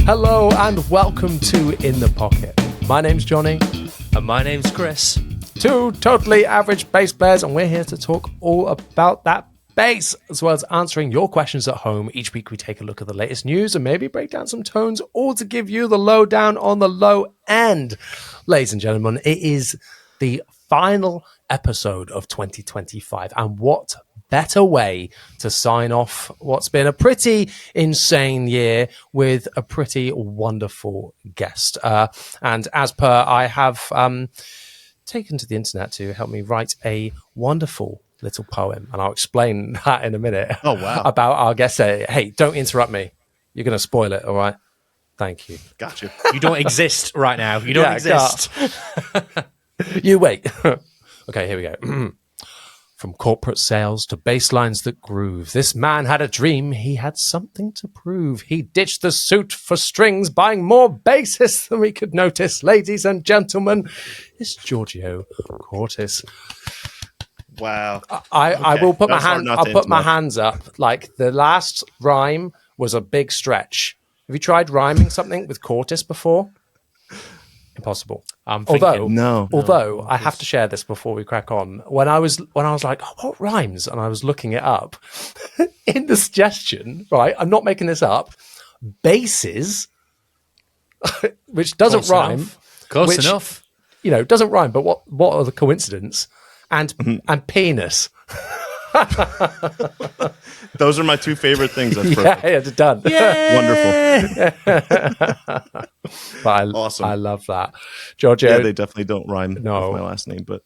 Hello and welcome to In the Pocket. My name's Jonny. And my name's Chris. Two totally average bass players, and we're here to talk all about that bass, as well as answering your questions at home. Each week we take a look at the latest news and maybe break down some tones, all to give you the lowdown on the low end. Ladies and gentlemen, it is the final episode of 2025, and what better way to sign off what's been a pretty insane year with a pretty wonderful guest. And as per, I have taken to the internet to help me write a wonderful little poem, and I'll explain that in a minute. Oh, wow. About our guest. Hey, don't interrupt me. You're going to spoil it, all right? Thank you. Gotcha. You don't exist right now. You don't exist. You wait. Okay, here we go. From corporate sales to bass lines that groove, this man had a dream. He had something to prove. He ditched the suit for strings, buying more bassists than we could notice. Ladies and gentlemen, it's Gorgio Cortis. Wow. I will put my hands up. Like, the last rhyme was a big stretch. Have you tried rhyming something with Cortis before? Impossible. Although I have to share this before we crack on. When I was like, oh, what rhymes? And I was looking it up. In the suggestion, right? I'm not making this up. Basses, which doesn't rhyme. Close enough. You know, doesn't rhyme. But what are the coincidence? And penis. Those are my two favorite things. That's perfect. Yeah, it's done. Wonderful. But Awesome. I love that. Gorgio. Yeah, they definitely don't rhyme with my last name, but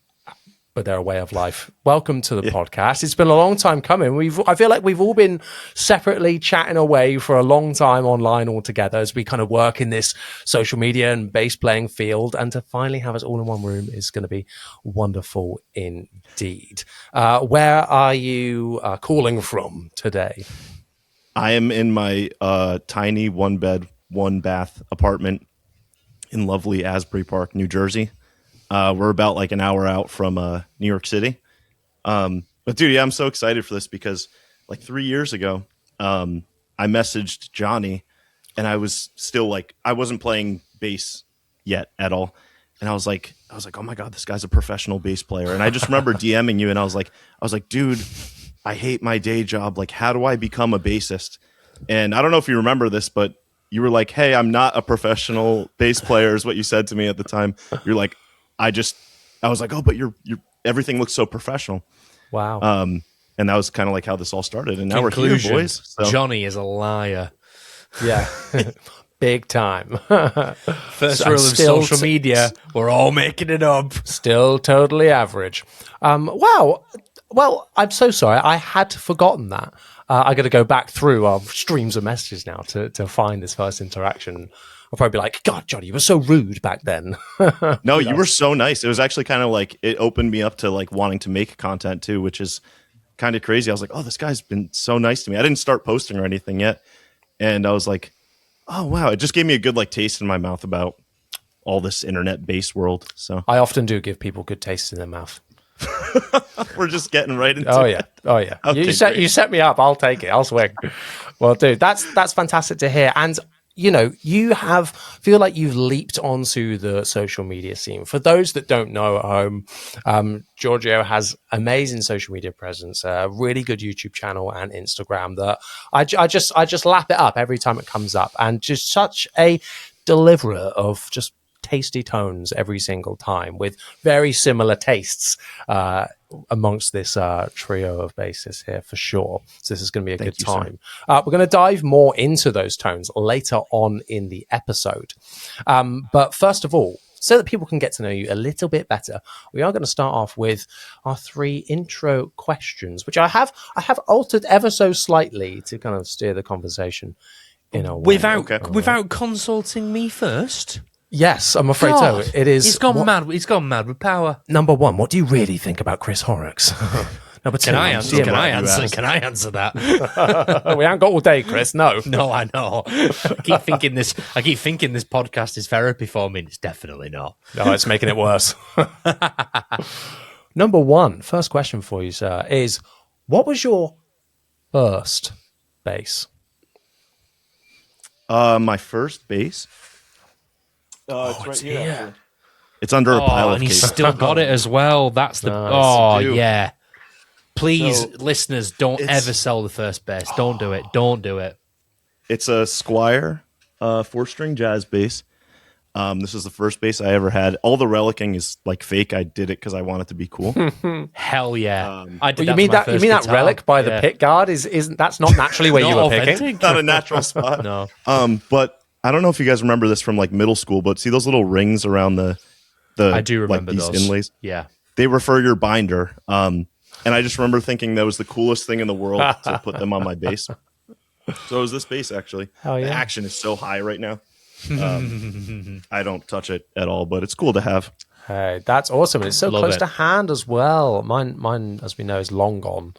they're a way of life. Welcome to the podcast. It's been a long time coming. I feel like we've all been separately chatting away for a long time online all together as we kind of work in this social media and bass playing field, and to finally have us all in one room is going to be wonderful indeed. Where are you calling from today? I am in my tiny one bed, one bath apartment in lovely Asbury Park, New Jersey. We're about like an hour out from New York City. But dude, yeah, I'm so excited for this because like 3 years ago, I messaged Jonny and I was still like, I wasn't playing bass yet at all. And I was like, oh my God, this guy's a professional bass player. And I just remember DMing you and I was like, dude, I hate my day job. Like, how do I become a bassist? And I don't know if you remember this, but you were like, hey, I'm not a professional bass player is what you said to me at the time. You're like, I was like, oh, but you're everything looks so professional. Wow. And that was kind of like how this all started. And now we're here, boys. So. Jonny is a liar. Yeah. Big time. First rule of social media, we're all making it up. Still totally average. Wow. Well, I'm so sorry. I had forgotten that. I got to go back through our streams of messages now to find this first interaction. I'll probably be like, God, Jonny, you were so rude back then. No, you were so nice. It was actually kind of like, it opened me up to like wanting to make content too, which is kind of crazy. I was like, oh, this guy's been so nice to me. I didn't start posting or anything yet. And I was like, oh, wow. It just gave me a good like taste in my mouth about all this internet-based world. So I often do give people good taste in their mouth. We're just getting right into it. Oh yeah. Okay, you set me up. I'll take it. I'll swing. Well, dude, that's fantastic to hear. And you know, you feel like you've leaped onto the social media scene. For those that don't know at home, Gorgio has amazing social media presence, a really good YouTube channel and Instagram that I just lap it up every time it comes up, and just such a deliverer of just tasty tones every single time with very similar tastes amongst this trio of bassists here for sure. So this is going to be a good time. We're going to dive more into those tones later on in the episode. But first of all, so that people can get to know you a little bit better, we are going to start off with our 3 intro questions, which I have altered ever so slightly to kind of steer the conversation in a way. Without consulting me first? Yes, I'm afraid so. It is. He's gone mad. He's gone mad with power. Number 1, what do you really think about Chris Horrocks? Number 2, Can I answer that? We haven't got all day, Chris. No, I know. I keep thinking this podcast is therapy for me, and it's definitely not. No, it's making it worse. Number 1, first question for you, sir, is what was your first bass? My first bass. It's right here. here. Actually. It's under a pile of and he's cases. still got it as well. That's the Nice. yeah. Please, So, listeners, don't ever sell the first bass. Don't do it. Don't do it. It's a Squire 4-string jazz bass. This is the first bass I ever had. All the relicing is like fake. I did it because I want it to be cool. Hell yeah! I did Well, you that. mean that relic by the pick guard isn't that's not naturally where you were picking? Not a natural spot. No. But I don't know if you guys remember this from like middle school, but see those little rings around the I do remember these those inlays? Yeah. They refer your binder. And I just remember thinking that was the coolest thing in the world to put them on my bass. So it was this bass, actually. Hell yeah. The action is so high right now. I don't touch it at all, but it's cool to have. Hey, that's awesome. And it's so Love close it. to hand as well. Mine, as we know, is long gone.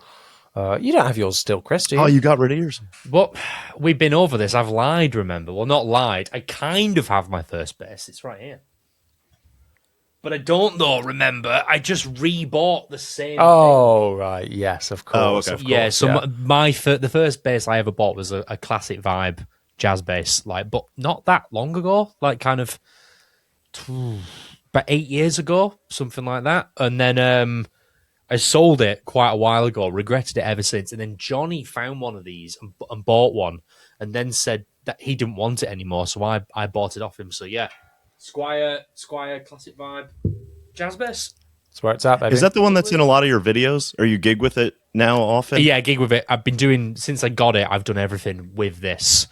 You don't have yours still, Chris, do you? Oh, you got rid of yours? But we've been over this. I've lied, remember? Well, not lied. I kind of have my first bass. It's right here. But I don't, though, remember. I just rebought the same thing. Oh, right. Yes, of course. okay. Of course, Yeah, so the first bass I ever bought was a classic vibe jazz bass, like, but not that long ago, like kind of about 8 years ago, something like that. And then I sold it quite a while ago, regretted it ever since. And then Johnny found one of these and bought one, and then said that he didn't want it anymore, so I bought it off him. So yeah, Squire classic vibe jazz bass. That's where it's at, baby. Is that the one that's in a lot of your videos? Or you gig with it now often? Yeah, I gig with it. I've been doing since I got it. I've done everything with this.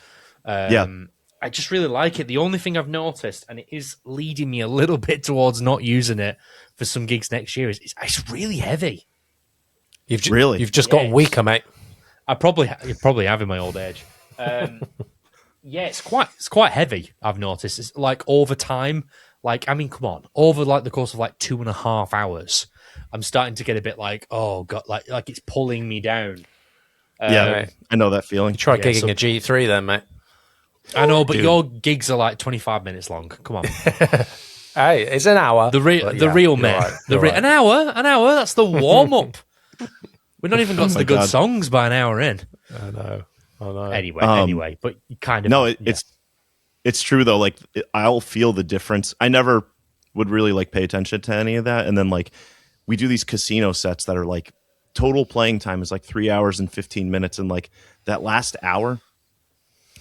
I just really like it. The only thing I've noticed, and it is leading me a little bit towards not using it for some gigs next year, is it's really heavy. You've Really? just got weaker, mate. You probably have in my old age. Yeah, it's quite heavy. I've noticed. It's like over time. Like, I mean, come on, over like the course of like 2.5 hours, I'm starting to get a bit like, oh god, like it's pulling me down. Right. I know that feeling. Try gigging a G3 then, mate. I know, but Dude. your gigs are like 25 minutes long. Come on. Hey, it's an hour. The real man. Right. An hour. That's the warm up. We've not even got to the good God. songs by an hour in. I know. Anyway, but you kind of No, it's true though. Like I'll feel the difference. I never would really like pay attention to any of that, and then like we do these casino sets that are like total playing time is like 3 hours and 15 minutes, and like that last hour,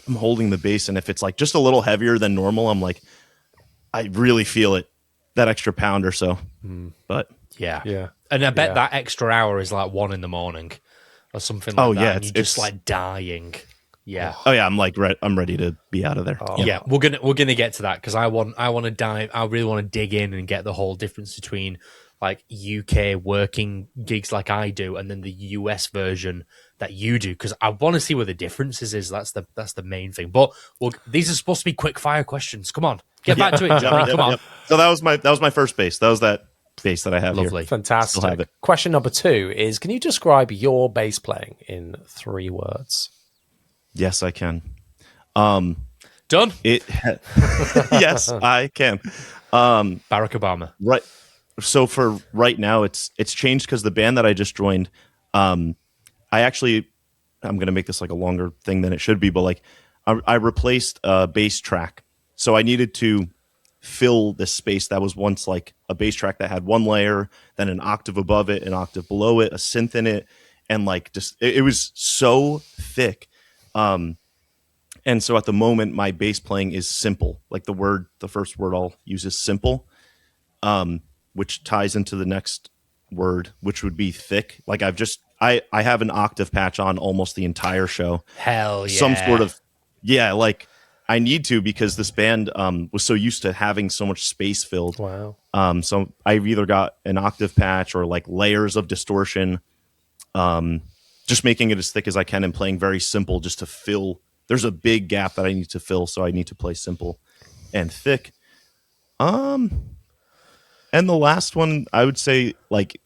I'm holding the bass, and if it's like just a little heavier than normal, I'm like, I really feel it, that extra pound or so. But yeah. And I bet that extra hour is like 1 a.m. or something like that. Yeah, and you're just like dying. Yeah. oh yeah, I'm ready to be out of there. Yeah, we're gonna get to that because I want to dive. I really want to dig in and get the whole difference between like UK working gigs like I do and then the US version that you do, because I want to see where the differences is. That's the main thing. But these are supposed to be quick fire questions. Come on, get back to it, Johnny. Come on. Yep. So that was my first bass. That was that bass that I have Lovely. here. Fantastic. Still have it. Question number 2 is, can you describe your bass playing in 3 words? Yes, I can. Done. Yes, I can. Barack Obama. Right. So for right now, it's changed because the band that I just joined, I'm going to make this like a longer thing than it should be, but like I replaced a bass track. So I needed to fill this space that was once like a bass track that had one layer, then an octave above it, an octave below it, a synth in it, and like just it was so thick. And so at the moment, my bass playing is simple. Like the first word I'll use is simple, which ties into the next word, which would be thick. Like I have an octave patch on almost the entire show. Hell yeah. Some sort of, like I need to, because this band was so used to having so much space filled. Wow. So I've either got an octave patch or like layers of distortion, just making it as thick as I can and playing very simple just to fill. There's a big gap that I need to fill, so I need to play simple and thick. And the last one, I would say like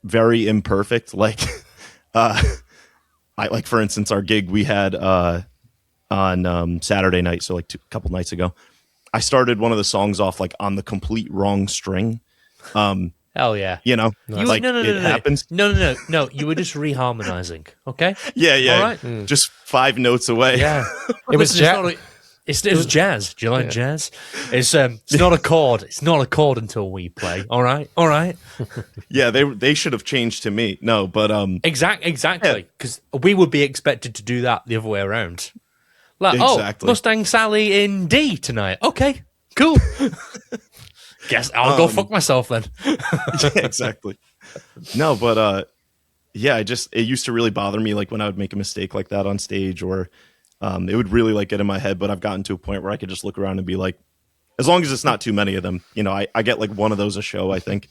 very imperfect. Like, for instance, our gig we had on Saturday night, so like a couple nights ago, I started one of the songs off like on the complete wrong string. Hell yeah. You know, No. it happens. No. You were just reharmonizing. Okay. Yeah. All right. Just 5 notes away. Yeah. It was Listen, It was jazz. Do you like jazz? It's not a chord. It's not a chord until we play. All right. Yeah, they should have changed to me. No, but exactly, because we would be expected to do that the other way around. Like, Exactly. Mustang Sally in D tonight. Okay, cool. Guess I'll go fuck myself then. Yeah, exactly. No, but it used to really bother me, like when I would make a mistake like that on stage, or it would really like get in my head. But I've gotten to a point where I could just look around and be like, as long as it's not too many of them, I get like one of those a show, I think.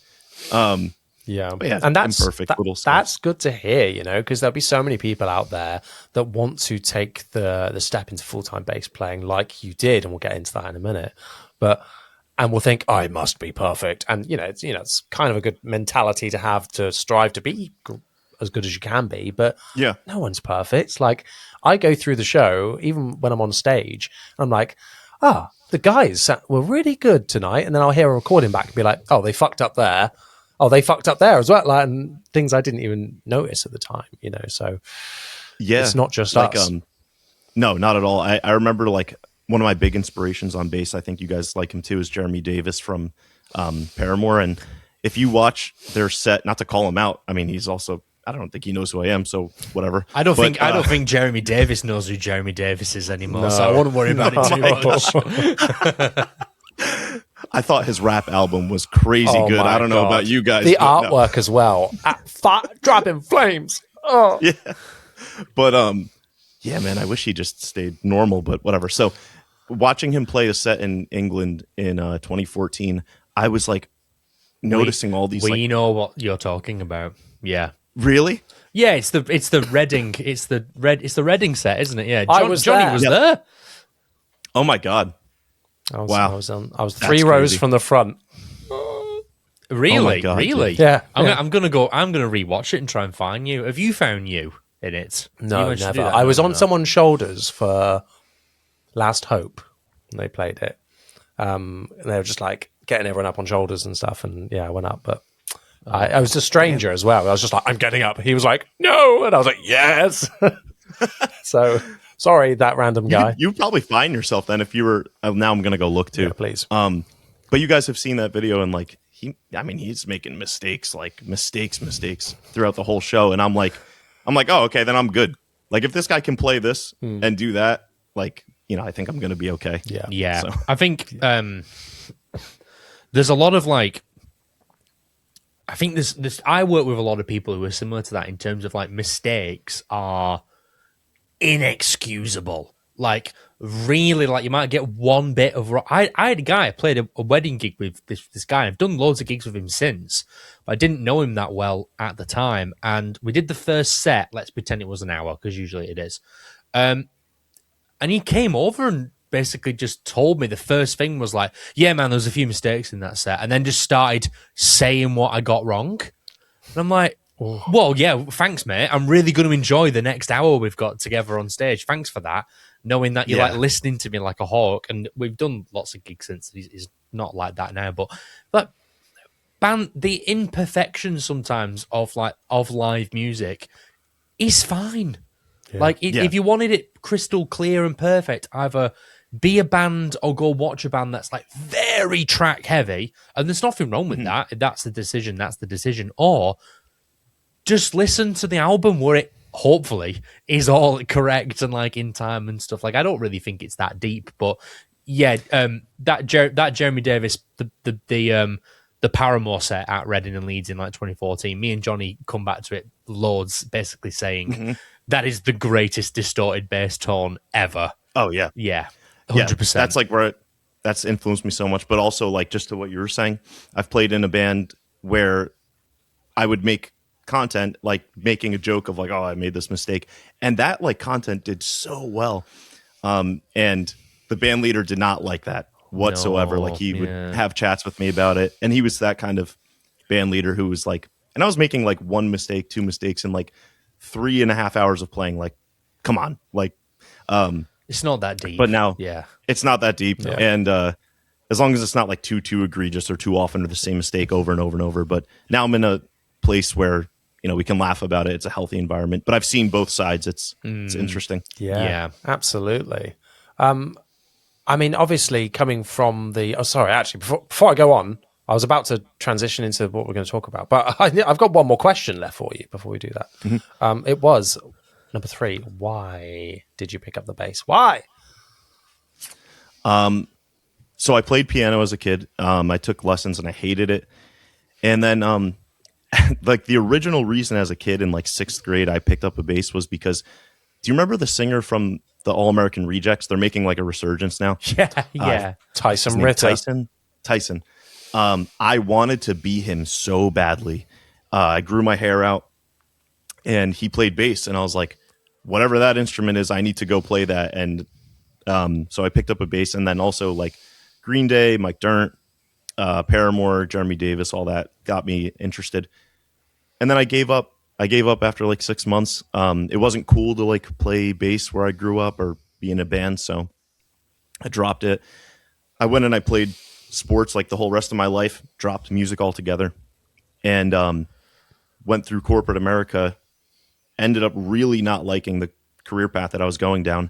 Yeah, and that's imperfect little stuff. That's good to hear, because there'll be so many people out there that want to take the step into full-time bass playing like you did, and we'll get into that in a minute. And we'll think, I must be perfect, and it's kind of a good mentality to have, to strive to be as good as you can be. But no one's perfect. Like, I go through the show, even when I'm on stage, and I'm like, the guys were really good tonight, and then I'll hear a recording back and be like, oh, they fucked up there. Oh, they fucked up there as well, like, and things I didn't even notice at the time, So it's not just like us. No, not at all. I remember like one of my big inspirations on bass, I think you guys like him too, is Jeremy Davis from Paramore. And if you watch their set, not to call him out, I mean, he's also, I don't think he knows who I am, so whatever. I don't think Jeremy Davis knows who Jeremy Davis is anymore, so I wouldn't worry about it too much. I thought his rap album was crazy good. I don't know about you guys. The artwork as well. Dropping flames. Oh. Yeah. But yeah, man, I wish he just stayed normal, but whatever. So watching him play a set in England in 2014, I was like noticing all these. We know what you're talking about. Yeah. Really? Yeah, it's the Reading Reading set, isn't it? Yeah. Johnny was there. Oh my God. Wow. I was 3 rows from the front. Really? Oh my God, really? Dude. Yeah. I'm gonna rewatch it and try and find you. Have you found you in it? No, never. I was on someone's shoulders for Last Hope when they played it. And they were just like getting everyone up on shoulders and stuff. And I went up, but I was a stranger as well. I was just like, I'm getting up. He was like, no. And I was like, yes. So sorry, that random guy. You'd probably find yourself then if you were. Now I'm going to go look too. Yeah, please. But you guys have seen that video, and like he's making mistakes throughout the whole show. And I'm like, oh, okay, then I'm good. Like if this guy can play this and do that, like, I think I'm going to be okay. Yeah. Yeah. So. I think there's a lot of like, I think this. I work with a lot of people who are similar to that in terms of like mistakes are inexcusable. Like really, like you might get one bit of. I had a guy. I played a wedding gig with this guy. I've done loads of gigs with him since, but I didn't know him that well at the time. And we did the first set. Let's pretend it was an hour because usually it is. And he came over and basically just told me the first thing was like, "Yeah, man, there was a few mistakes in that set," and then just started saying what I got wrong. And I'm like, well, yeah, thanks, mate. I'm really going to enjoy the next hour we've got together on stage. Thanks for that. Knowing that you're like listening to me like a hawk. And we've done lots of gigs since. He's not like that now. But the imperfections sometimes of live music is fine. Yeah. Like if you wanted it crystal clear and perfect, either be a band or go watch a band that's like very track heavy. And there's nothing wrong with that. If that's the decision. Or just listen to the album where it hopefully is all correct and like in time and stuff. Like I don't really think it's that deep, but yeah, that Jeremy Davis, the Paramore set at Reading and Leeds in like 2014. Me and Johnny come back to it loads, basically saying that is the greatest distorted bass tone ever. Oh yeah, 100%. That's like where that's influenced me so much. But also like just to what you were saying, I've played in a band where I would make content like making a joke of like, oh, I made this mistake, and that like content did so well, and the band leader did not like that whatsoever. Like he would have chats with me about it, and he was that kind of band leader who was like, and I was making like 1 mistake, 2 mistakes in like 3.5 hours of playing. Like, come on, like it's not that deep. But now it's not that deep, and as long as it's not like too egregious or too often or the same mistake over and over and over. But now I'm in a place where we can laugh about it. It's a healthy environment, but I've seen both sides. It's interesting. Yeah, absolutely. I mean, obviously, coming from the... Oh, sorry, actually, before I go on, I was about to transition into what we're going to talk about, but I've got one more question left for you before we do that. Mm-hmm. It was number 3. Why did you pick up the bass? Why? So I played piano as a kid. I took lessons and I hated it. And then, like the original reason as a kid in like 6th grade, I picked up a bass was because, do you remember the singer from the All American Rejects? They're making like a resurgence now. Yeah. Tyson Ritter. Tyson. I wanted to be him so badly. I grew my hair out and he played bass and I was like, whatever that instrument is, I need to go play that. And so I picked up a bass, and then also like Green Day, Mike Dirnt, Paramore, Jeremy Davis, all that got me interested. And then I gave up. I gave up after like 6 months. It wasn't cool to like play bass where I grew up or be in a band, so I dropped it. I went and I played sports like the whole rest of my life, dropped music altogether, and went through corporate America, ended up really not liking the career path that I was going down,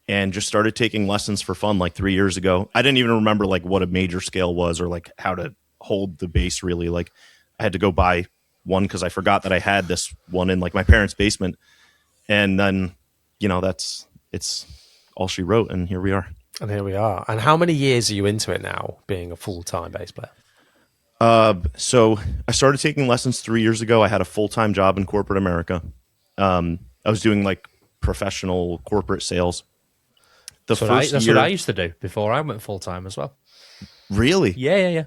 and just started taking lessons for fun like 3 years ago. I didn't even remember like what a major scale was or like how to hold the bass really. Like I had to go buy one because I forgot that I had this one in like my parents' basement. And then, it's all she wrote, and here we are. And here we are. And how many years are you into it now, being a full-time bass player? So I started taking lessons 3 years ago. I had a full-time job in corporate America. I was doing like professional corporate sales. That's what I used to do before I went full-time as well. Really? Yeah.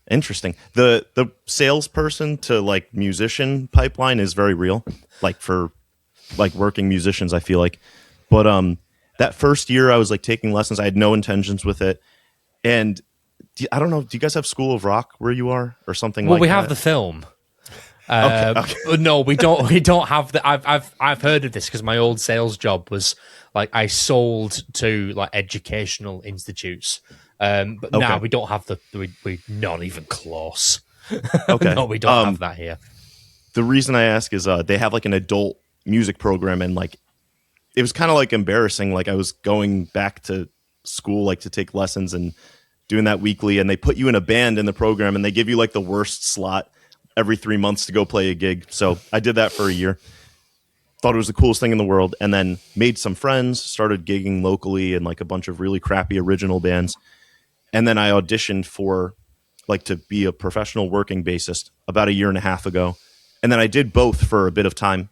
Interesting. The salesperson to like musician pipeline is very real, like for like working musicians, I feel like. But that first year I was like taking lessons. I had no intentions with it. And I don't know, do you guys have School of Rock where you are or something like that? Well, we have the film. Okay. No, we don't. We don't have the. I've heard of this because my old sales job was like I sold to like educational institutes. But now we don't have we're not even close. Okay. No, we don't have that here. The reason I ask is they have like an adult music program, and like it was kind of like embarrassing. Like I was going back to school like to take lessons and doing that weekly, and they put you in a band in the program, and they give you like the worst slot every 3 months to go play a gig. So I did that for a year. Thought it was the coolest thing in the world, and then made some friends, started gigging locally in like a bunch of really crappy original bands. And then I auditioned for like to be a professional working bassist about a year and a half ago. And then I did both for a bit of time,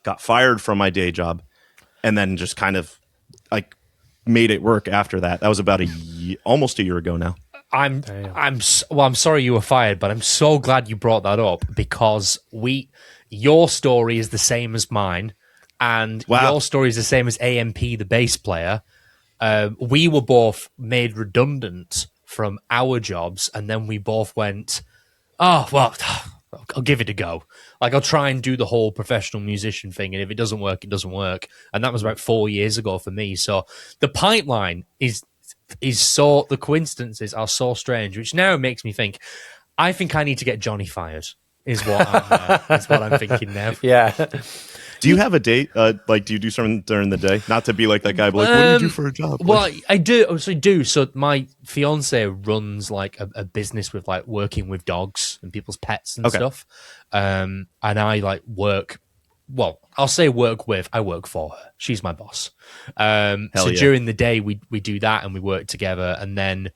got fired from my day job, and then just kind of like made it work after that. That was about almost a year ago now. I'm sorry you were fired, but I'm so glad you brought that up because your story is the same as mine, and your story is the same as AMP, the bass player. We were both made redundant from our jobs, and then we both went, oh, well, I'll give it a go. Like, I'll try and do the whole professional musician thing, and if it doesn't work, it doesn't work. And that was about 4 years ago for me. So the pipeline is so, the coincidences are so strange, which now makes me think, I think I need to get Jonny fired, is what I'm thinking now. Yeah. Do you have a date? Like, do you do something during the day? Not to be like that guy, but like, what do you do for a job? Well, I do. So my fiance runs like a business with like working with dogs and people's pets and stuff. And I like work. Well, I'll say work with. I work for her. She's my boss. During the day we do that and we work together, and then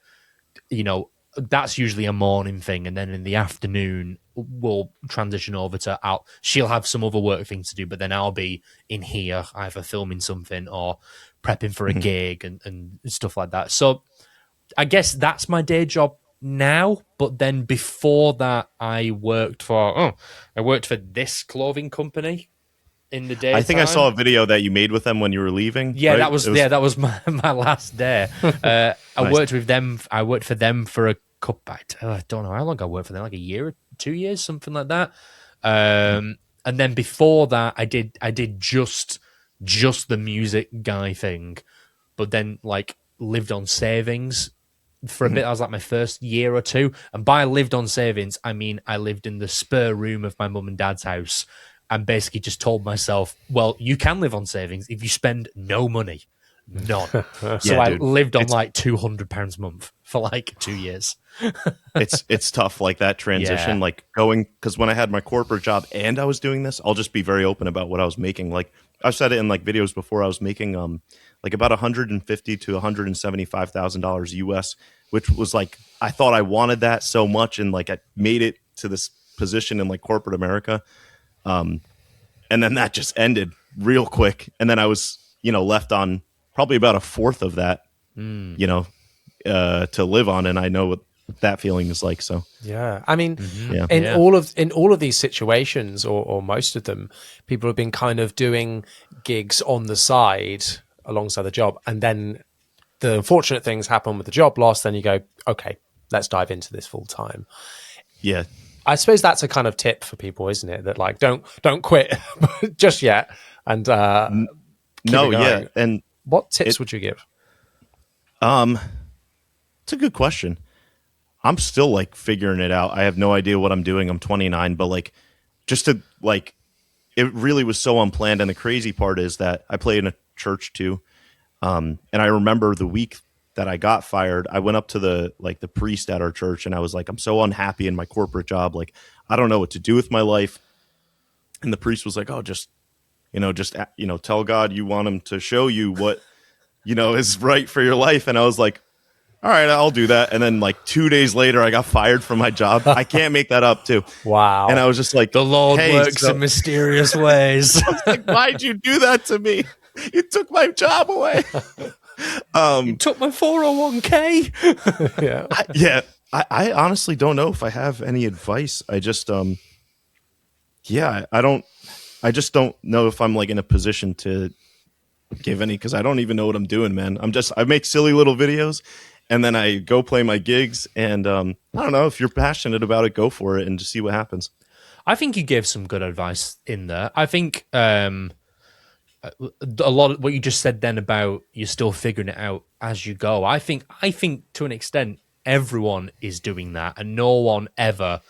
that's usually a morning thing, and then in the afternoon we'll transition over to out. She'll have some other work things to do, but then I'll be in here either filming something or prepping for a gig and stuff like that. So I guess that's my day job now. But then before that, I worked for this clothing company in the day. I think I saw a video that you made with them when you were leaving. Yeah, right? that was my last day. I Nice. worked with them. I worked for them for a couple. I don't know how long I worked for them. Like a year or 2 years, something like that. And then before that, I did just the music guy thing, but then like lived on savings for a bit. I was like my first year or two, and by lived on savings, I mean I lived in the spare room of my mum and dad's house. And basically just told myself, well, you can live on savings if you spend no money. None. So Yeah, I dude. lived on like £200 a month for like 2 years. It's tough, like that transition, Yeah. like going, because when I had my corporate job and I was doing this, I'll just be very open about what I was making. Like I've said it in like videos before, I was making like about 150 to $175,000 US, which was like, I thought I wanted that so much, and like I made it to this position in like corporate America, and then that just ended real quick, and then I was, left on probably about a fourth of that, you know to live on, and I know what that feeling is like. So Yeah, I mean, yeah. in all of these situations, or most of them, people have been kind of doing gigs on the side alongside the job, and then the unfortunate things happen with the job loss. Then you go, okay, let's dive into this full time. Yeah. I suppose that's a kind of tip for people, isn't it? That like don't quit just yet, and keep No, it yeah. going. And What tips would you give? it's a good question. I'm still like figuring it out. I have no idea what I'm doing. I'm 29, but like just to like, it really was so unplanned. And the crazy part is that I play in a church too. And I remember the week that I got fired, I went up to the priest at our church, and I was like, I'm so unhappy in my corporate job. Like, I don't know what to do with my life. And the priest was like, oh, just tell God you want him to show you what, is right for your life. And I was like, all right, I'll do that. And then like 2 days later, I got fired from my job. I can't make that up too. Wow. And I was just like, The Lord hey, works in mysterious ways. like, why'd you do that to me? You took my job away. You took my 401k. Yeah. I honestly don't know if I have any advice. I just, I just don't know if I'm like in a position to give any, because I don't even know what I'm doing, man. I make silly little videos, and then I go play my gigs, and I don't know, if you're passionate about it, go for it and just see what happens. I think you gave some good advice in there. I think a lot of what you just said then about you're still figuring it out as you go. I think to an extent everyone is doing that, and no one ever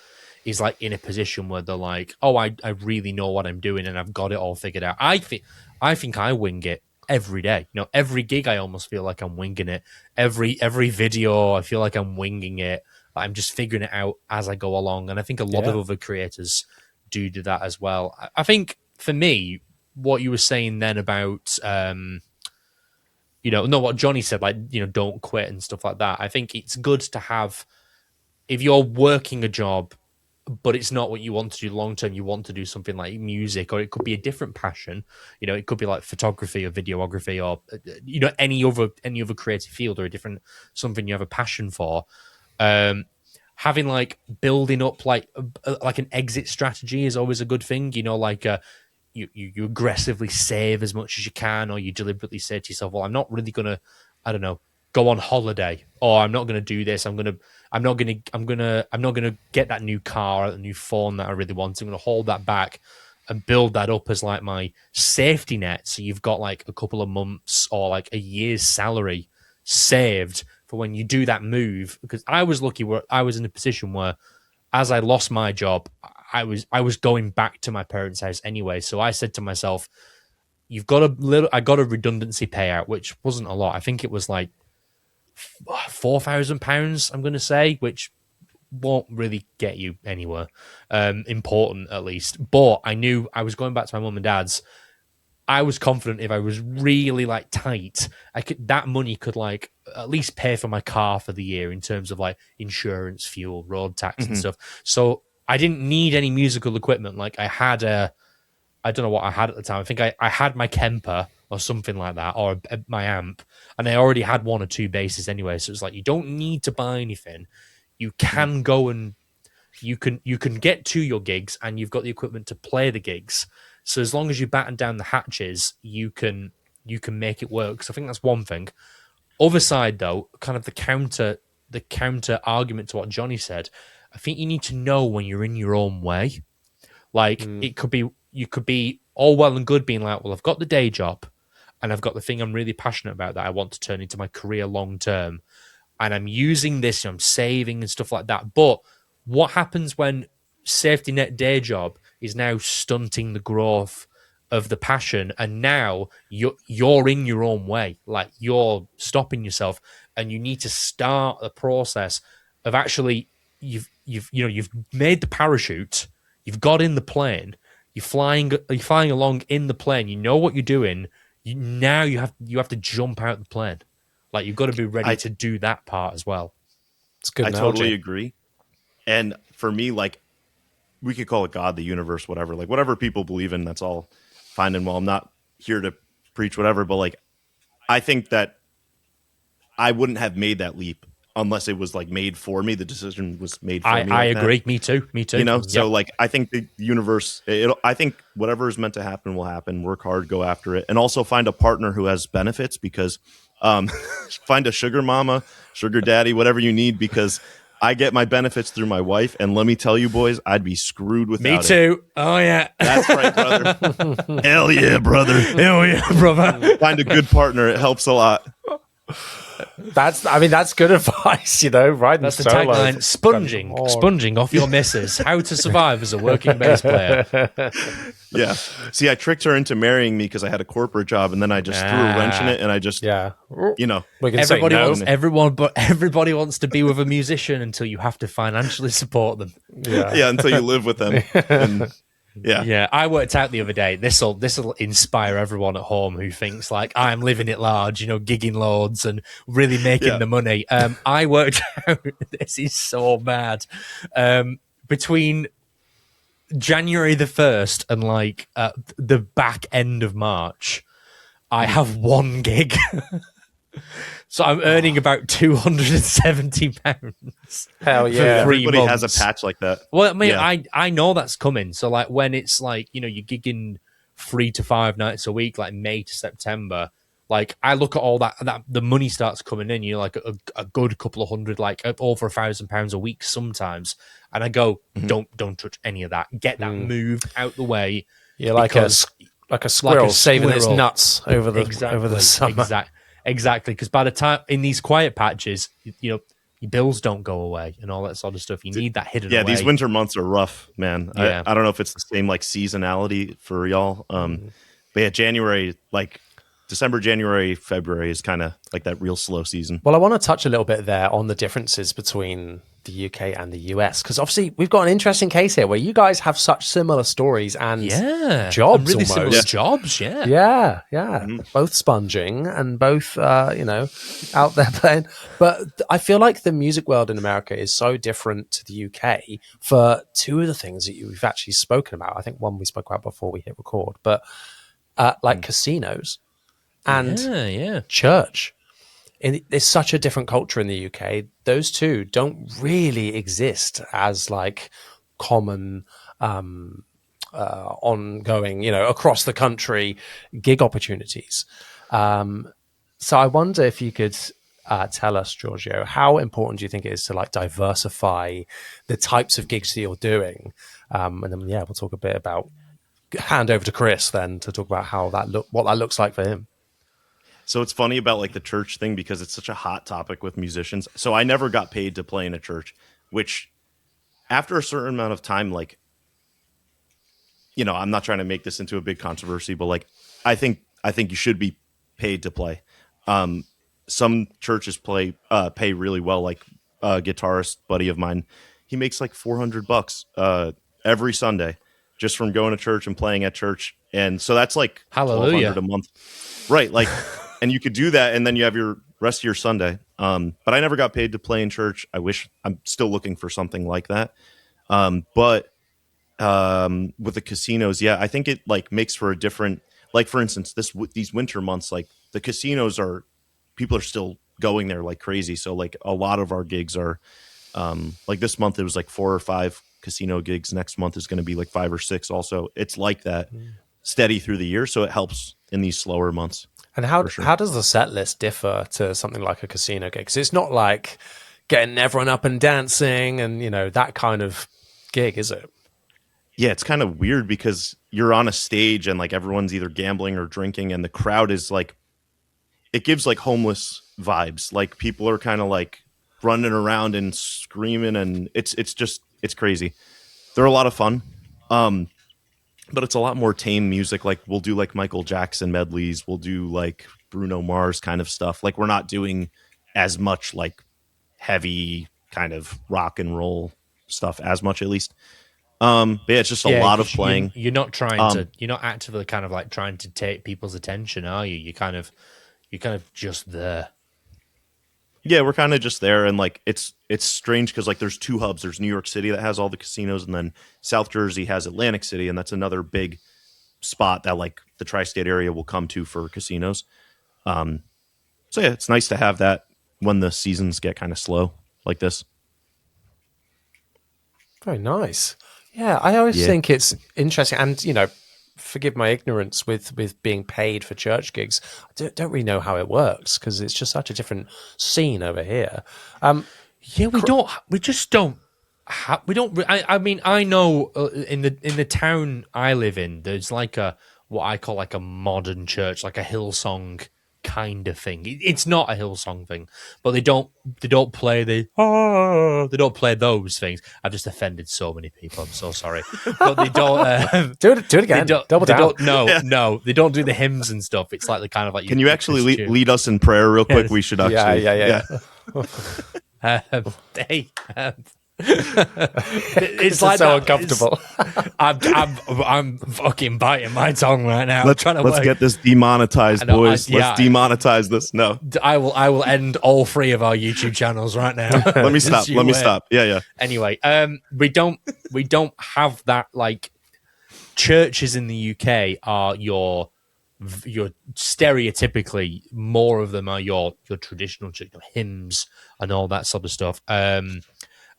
is like in a position where they're like, oh, I really know what I'm doing and I've got it all figured out. I think I wing it every day. Every gig I almost feel like I'm winging it. Every video I feel like I'm winging it. I'm just figuring it out as I go along. And I think a lot of other creators do that as well. I think for me, what you were saying then about, what Jonny said, like, don't quit and stuff like that. I think it's good to have, if you're working a job, but it's not what you want to do long term, you want to do something like music, or it could be a different passion. It could be like photography or videography, or any other creative field, or a different something you have a passion for. Having like building up like an exit strategy is always a good thing. You aggressively save as much as you can, or you deliberately say to yourself, well, I'm not really gonna, I don't know, go on holiday, or I'm not gonna do this. I'm not gonna get that new car or the new phone that I really want. I'm gonna hold that back and build that up as like my safety net. So you've got like a couple of months or like a year's salary saved for when you do that move. Because I was lucky where I was in a position where, as I lost my job, I was going back to my parents' house anyway. So I said to myself, I got a redundancy payout, which wasn't a lot. I think it was like £4,000, I'm going to say, which won't really get you anywhere important, at least. But I knew I was going back to my mum and dad's. I was confident if I was really like tight, that money could like at least pay for my car for the year in terms of like insurance, fuel, road tax and stuff. So I didn't need any musical equipment. Like I don't know what I had at the time. I think I had my Kemper or something like that, or my amp, and I already had one or two basses anyway. So it's like, you don't need to buy anything. You can go and you can get to your gigs, and you've got the equipment to play the gigs. So as long as you batten down the hatches, you can make it work. So I think that's one thing. Other side though, kind of the counter argument to what Jonny said, I think you need to know when you're in your own way. Like you could be all well and good being like, well, I've got the day job and I've got the thing I'm really passionate about that I want to turn into my career long term, and I'm using this, I'm saving and stuff like that. But what happens when safety net day job is now stunting the growth of the passion, and now you're in your own way. Like, you're stopping yourself, and you need to start the process of actually you've made the parachute, you've got in the plane, you're flying along in the plane, you know what you're doing. Now you have to jump out the plane. Like, you've got to be ready to do that part as well. It's good. I analogy. totally agree. And for me, like, we could call it God, the universe, whatever. Like, whatever people believe in, that's all fine and well. I'm not here to preach whatever, but like, I think that I wouldn't have made that leap unless it was like made for me. The decision was made for me. I agree. Me too. You know, so like, I think the universe, I think whatever is meant to happen will happen. Work hard, go after it, and also find a partner who has benefits, because find a sugar mama, sugar daddy, whatever you need, because I get my benefits through my wife, and let me tell you, boys, I'd be screwed without it. Me too. Oh yeah, that's right, brother. Hell yeah, brother. Hell yeah, brother. Find a good partner; it helps a lot. That's good advice, right? That's the tagline. Sponging off your missus. How to survive as a working bass player. Yeah. See, I tricked her into marrying me because I had a corporate job, and then I just threw a wrench in it, and I just, we can everybody wants to be with a musician until you have to financially support them. Yeah, until you live with them. And, yeah. I worked out the other day. This'll inspire everyone at home who thinks like, I'm living it large, gigging loads and really making the money. I worked out, this is so bad. Between January the 1st and like the back end of March, I have one gig. So I'm earning about £270. Hell yeah. Everybody has a patch like that. Well, I mean, I know that's coming. So like, when it's like, you're gigging 3 to 5 nights a week, like May to September, like, I look at all that the money starts coming in, like a good couple of hundred, like over £1,000 a week sometimes. And I go, don't touch any of that. Get that move out the way. You're like a squirrel saving its nuts over the summer. Exactly, because by the time in these quiet patches, your bills don't go away and all that sort of stuff. You need that hidden away. Yeah, these winter months are rough, man. Yeah. I don't know if it's the same like seasonality for y'all. But yeah, January, like December, January, February is kind of like that real slow season. Well, I want to touch a little bit there on the differences between the UK and the US, because obviously we've got an interesting case here where you guys have such similar stories and jobs, and really almost. similar jobs. Both sponging and both out there playing. But I feel like the music world in America is so different to the UK for two of the things that we've actually spoken about. I think one we spoke about before we hit record, but like casinos and church. There's such a different culture in the UK. Those two don't really exist as like common, ongoing, across the country gig opportunities. So I wonder if you could tell us, Gorgio, how important do you think it is to like diversify the types of gigs that you're doing? And then we'll talk a bit about, hand over to Chris then to talk about what that looks like for him. So it's funny about like the church thing because it's such a hot topic with musicians. So I never got paid to play in a church, which after a certain amount of time, like, I'm not trying to make this into a big controversy, but like, I think you should be paid to play. Some churches pay really well. Like a guitarist buddy of mine, he makes like $400 every Sunday just from going to church and playing at church. And so that's like $1,200 a month. Right. Like, and you could do that, and then you have your rest of your Sunday. But I never got paid to play in church. I'm still looking for something like that. But with the casinos, I think it like makes for a different, like for instance, these winter months, like the casinos people are still going there like crazy. So like a lot of our gigs are like this month it was like 4 or 5 casino gigs. Next month is going to be like 5 or 6. Also, it's like that steady through the year, so it helps in these slower months. And how does the set list differ to something like a casino gig? Because it's not like getting everyone up and dancing and that kind of gig, is it? Yeah, it's kind of weird because you're on a stage and like everyone's either gambling or drinking, and the crowd is like, it gives like homeless vibes. Like people are kind of like running around and screaming, and it's crazy. They're a lot of fun. but it's a lot more tame music. Like we'll do like Michael Jackson medleys, we'll do like Bruno Mars kind of stuff. Like we're not doing as much like heavy kind of rock and roll stuff as much, at least. But yeah, it's just a lot of playing. You're not trying to. You're not actively kind of like trying to take people's attention, are you? You're kind of just there. Yeah, we're kind of just there, and like it's strange because like there's two hubs. There's New York City that has all the casinos, and then South Jersey has Atlantic City, and that's another big spot that like the tri-state area will come to for casinos. So yeah, it's nice to have that when the seasons get kind of slow like this. Very nice. Yeah, I always think it's interesting, and forgive my ignorance with being paid for church gigs. I don't really know how it works because it's just such a different scene over here. Yeah, we just don't. We don't. I mean, I know in the town I live in, there's like what I call like a modern church, like a Hillsong kind of thing. It's not a Hillsong thing, but they don't play they don't play those things. I've just offended so many people. I'm so sorry, but they don't do it again. Double down. No, they don't do the hymns and stuff. It's like the kind of like. Can you actually lead us in prayer real quick? We should actually. Yeah. Hey. It's like so uncomfortable. I'm fucking biting my tongue right now. Let's get this demonetized, boys. Let's demonetize this. No, I will end all three of our YouTube channels right now. Let me stop. Yeah. Anyway, we don't have that. Like churches in the UK are your stereotypically more of them are your traditional church, hymns and all that sort of stuff.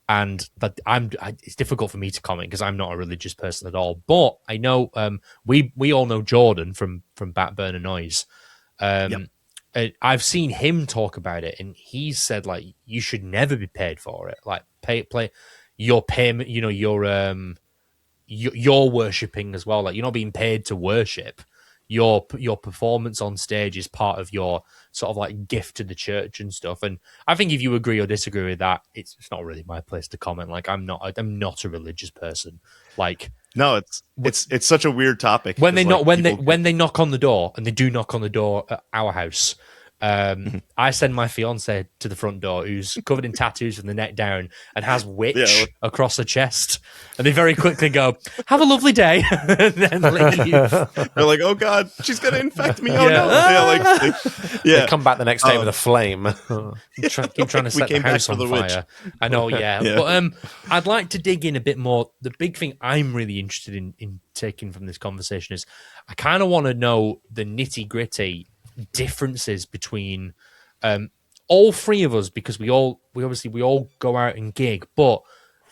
But it's difficult for me to comment because I'm not a religious person at all. But I know we all know Jordan from Backburner Noise. I've seen him talk about it, and he said like you should never be paid for it. Like play your payment. You're worshiping as well. Like you're not being paid to worship. Your performance on stage is part of your sort of like gift to the church and stuff. And I think if you agree or disagree with that, it's not really my place to comment. Like I'm not a religious person. Like no, it's such a weird topic. When they knock on the door, and they do knock on the door at our house. I send my fiance to the front door, who's covered in tattoos from the neck down and has witch across her chest, and they very quickly go, "Have a lovely day," and then leave. They're like, "Oh God, she's gonna infect me!" Oh no! They come back the next day with a flame. Keep trying to set the house on fire. I know, but I'd like to dig in a bit more. The big thing I'm really interested in taking from this conversation is I kind of want to know the nitty gritty differences between all three of us, because we all go out and gig, but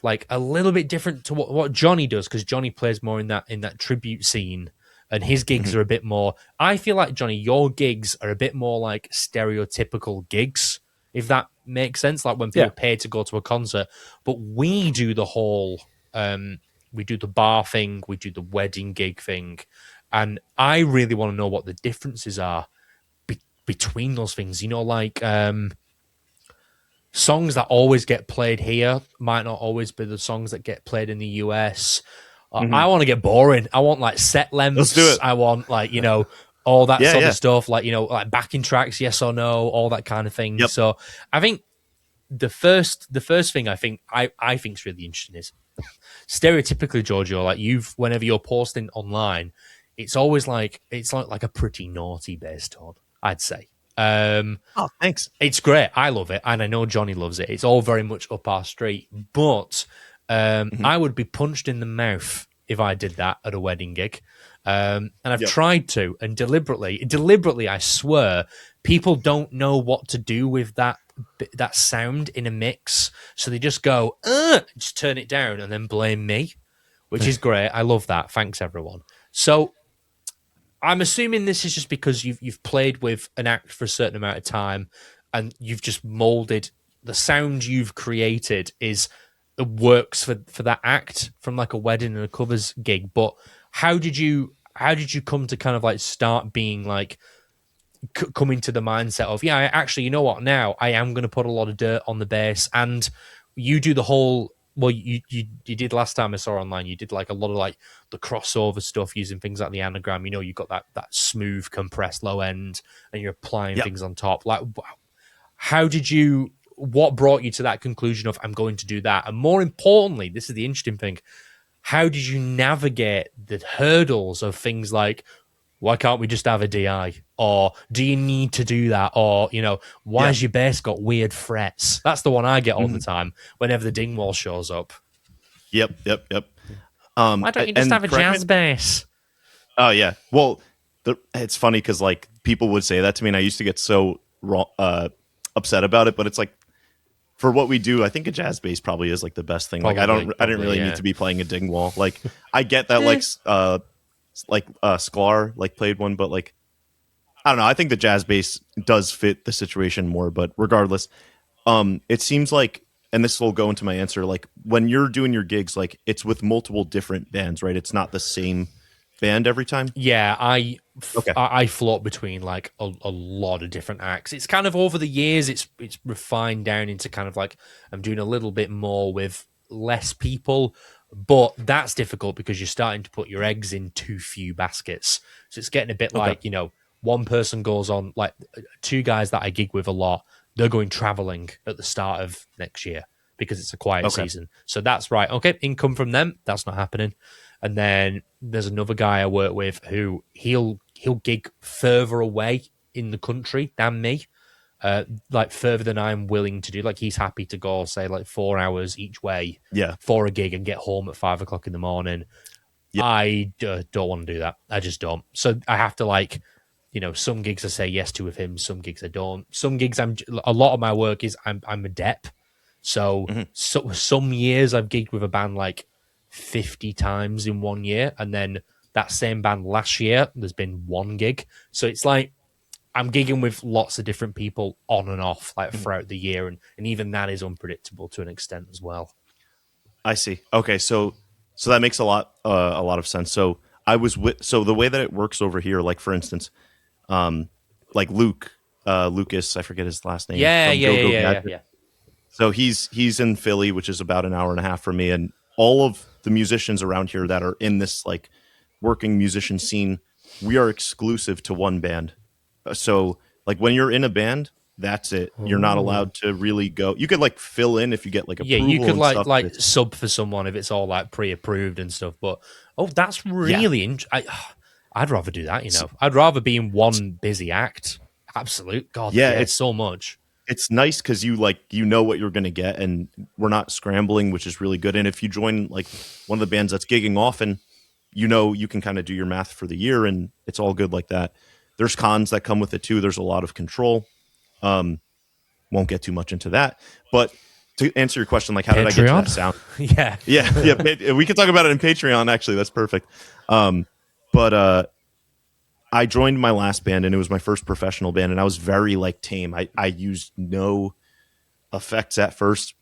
like a little bit different to what Jonny does, because Jonny plays more in that tribute scene, and his gigs are a bit more. I feel like, Jonny, your gigs are a bit more like stereotypical gigs, if that makes sense. Like when people pay to go to a concert, but we do the whole we do the bar thing, we do the wedding gig thing, and I really want to know what the differences are between those things. Like songs that always get played here might not always be the songs that get played in the US. I want to get boring. I want like set lengths. Let's do it. I want like, all that sort of stuff, like, like backing tracks, yes or no, all that kind of thing. Yep. So I think the first thing I think is really interesting is stereotypically, Gorgio, like whenever you're posting online, it's always like a pretty naughty bass tone, I'd say. Oh, thanks. It's great. I love it, and I know Jonny loves it. It's all very much up our street. But I would be punched in the mouth if I did that at a wedding gig. And I've tried to, and deliberately, I swear, people don't know what to do with that sound in a mix, so they just go, just turn it down, and then blame me, which is great. I love that. Thanks, everyone. So I'm assuming this is just because you've played with an act for a certain amount of time, and you've just molded the sound you've created works for that act from like a wedding and a covers gig. But how did you come to kind of like start being like coming to the mindset of actually, you know what, now I am going to put a lot of dirt on the bass, and you do the whole well, you did last time I saw online. You did like a lot of like the crossover stuff using things like the anagram. You know, you got that smooth compressed low end, and you're applying things on top. Like, how did you? What brought you to that conclusion of I'm going to do that? And more importantly, this is the interesting thing. How did you navigate the hurdles of things like, why can't we just have a DI? Or do you need to do that? Or, you know, why has your bass got weird frets? That's the one I get all the time whenever the Dingwall shows up. Yep. Why don't you just have a jazz bass? Oh, yeah. Well, it's funny because, like, people would say that to me, and I used to get so upset about it, but it's like, for what we do, I think a jazz bass probably is, like, the best thing. Probably, like, I didn't really need to be playing a Dingwall. Like, I get that, like Sklar like played one, but like I don't know. I think the jazz bass does fit the situation more. But regardless, it seems like, and this will go into my answer. Like when you're doing your gigs, like it's with multiple different bands, right? It's not the same band every time. Yeah, I float between like a lot of different acts. It's kind of over the years, it's refined down into kind of like I'm doing a little bit more with less people. But that's difficult because you're starting to put your eggs in too few baskets. So it's getting a bit like, you know, one person goes on, like two guys that I gig with a lot, they're going traveling at the start of next year because it's a quiet season. So that's right. Okay, income from them, that's not happening. And then there's another guy I work with who he'll gig further away in the country than me. Like further than I'm willing to do. Like he's happy to go, say, like 4 hours each way for a gig and get home at 5 o'clock in the morning. Yep. I don't want to do that. I just don't. So I have to like, you know, some gigs I say yes to with him, some gigs I don't. Some gigs a lot of my work is I'm a dep. So some years I've gigged with a band like 50 times in 1 year, and then that same band last year there's been one gig. So it's like I'm gigging with lots of different people on and off, like throughout the year, and even that is unpredictable to an extent as well. I see. Okay, so that makes a lot of sense. So so the way that it works over here, like for instance, like Lucas, I forget his last name. Yeah. So he's in Philly, which is about an hour and a half from me, and all of the musicians around here that are in this like working musician scene, we are exclusive to one band. So like when you're in a band, that's it. You're not allowed to really go. You could like fill in if you get like approval. You could and like sub for someone if it's all like pre-approved and stuff. But that's really interesting. I'd rather do that. You know, I'd rather be in one busy act. Absolute God, it's so much. It's nice because you know what you're going to get, and we're not scrambling, which is really good. And if you join like one of the bands that's gigging often, you know you can kind of do your math for the year, and it's all good like that. There's cons that come with it too. There's a lot of control. Won't get too much into that. But to answer your question, like how did I get to that sound? Yeah. We can talk about it in Patreon. Actually, that's perfect. But I joined my last band, and it was my first professional band, and I was very like tame. I used no effects at first.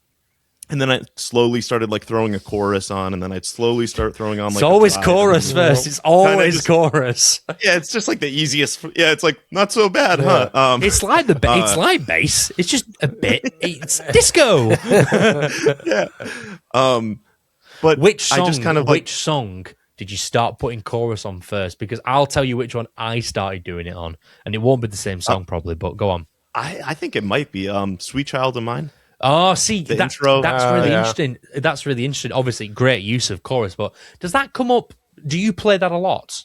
And then I slowly started like throwing a chorus on, and then I'd slowly start throwing on like it's always chorus first. It's always chorus. Yeah, it's just like the easiest. Yeah, it's like not so bad, huh? It's like it's like bass. It's just a bit. It's disco. Yeah. But which song? I just kind of which song did you start putting chorus on first? Because I'll tell you which one I started doing it on, and it won't be the same song probably. But go on. I think it might be "Sweet Child of Mine." Oh, see, that's really yeah. interesting. That's really interesting. Obviously, great use of chorus, but does that come up? Do you play that a lot?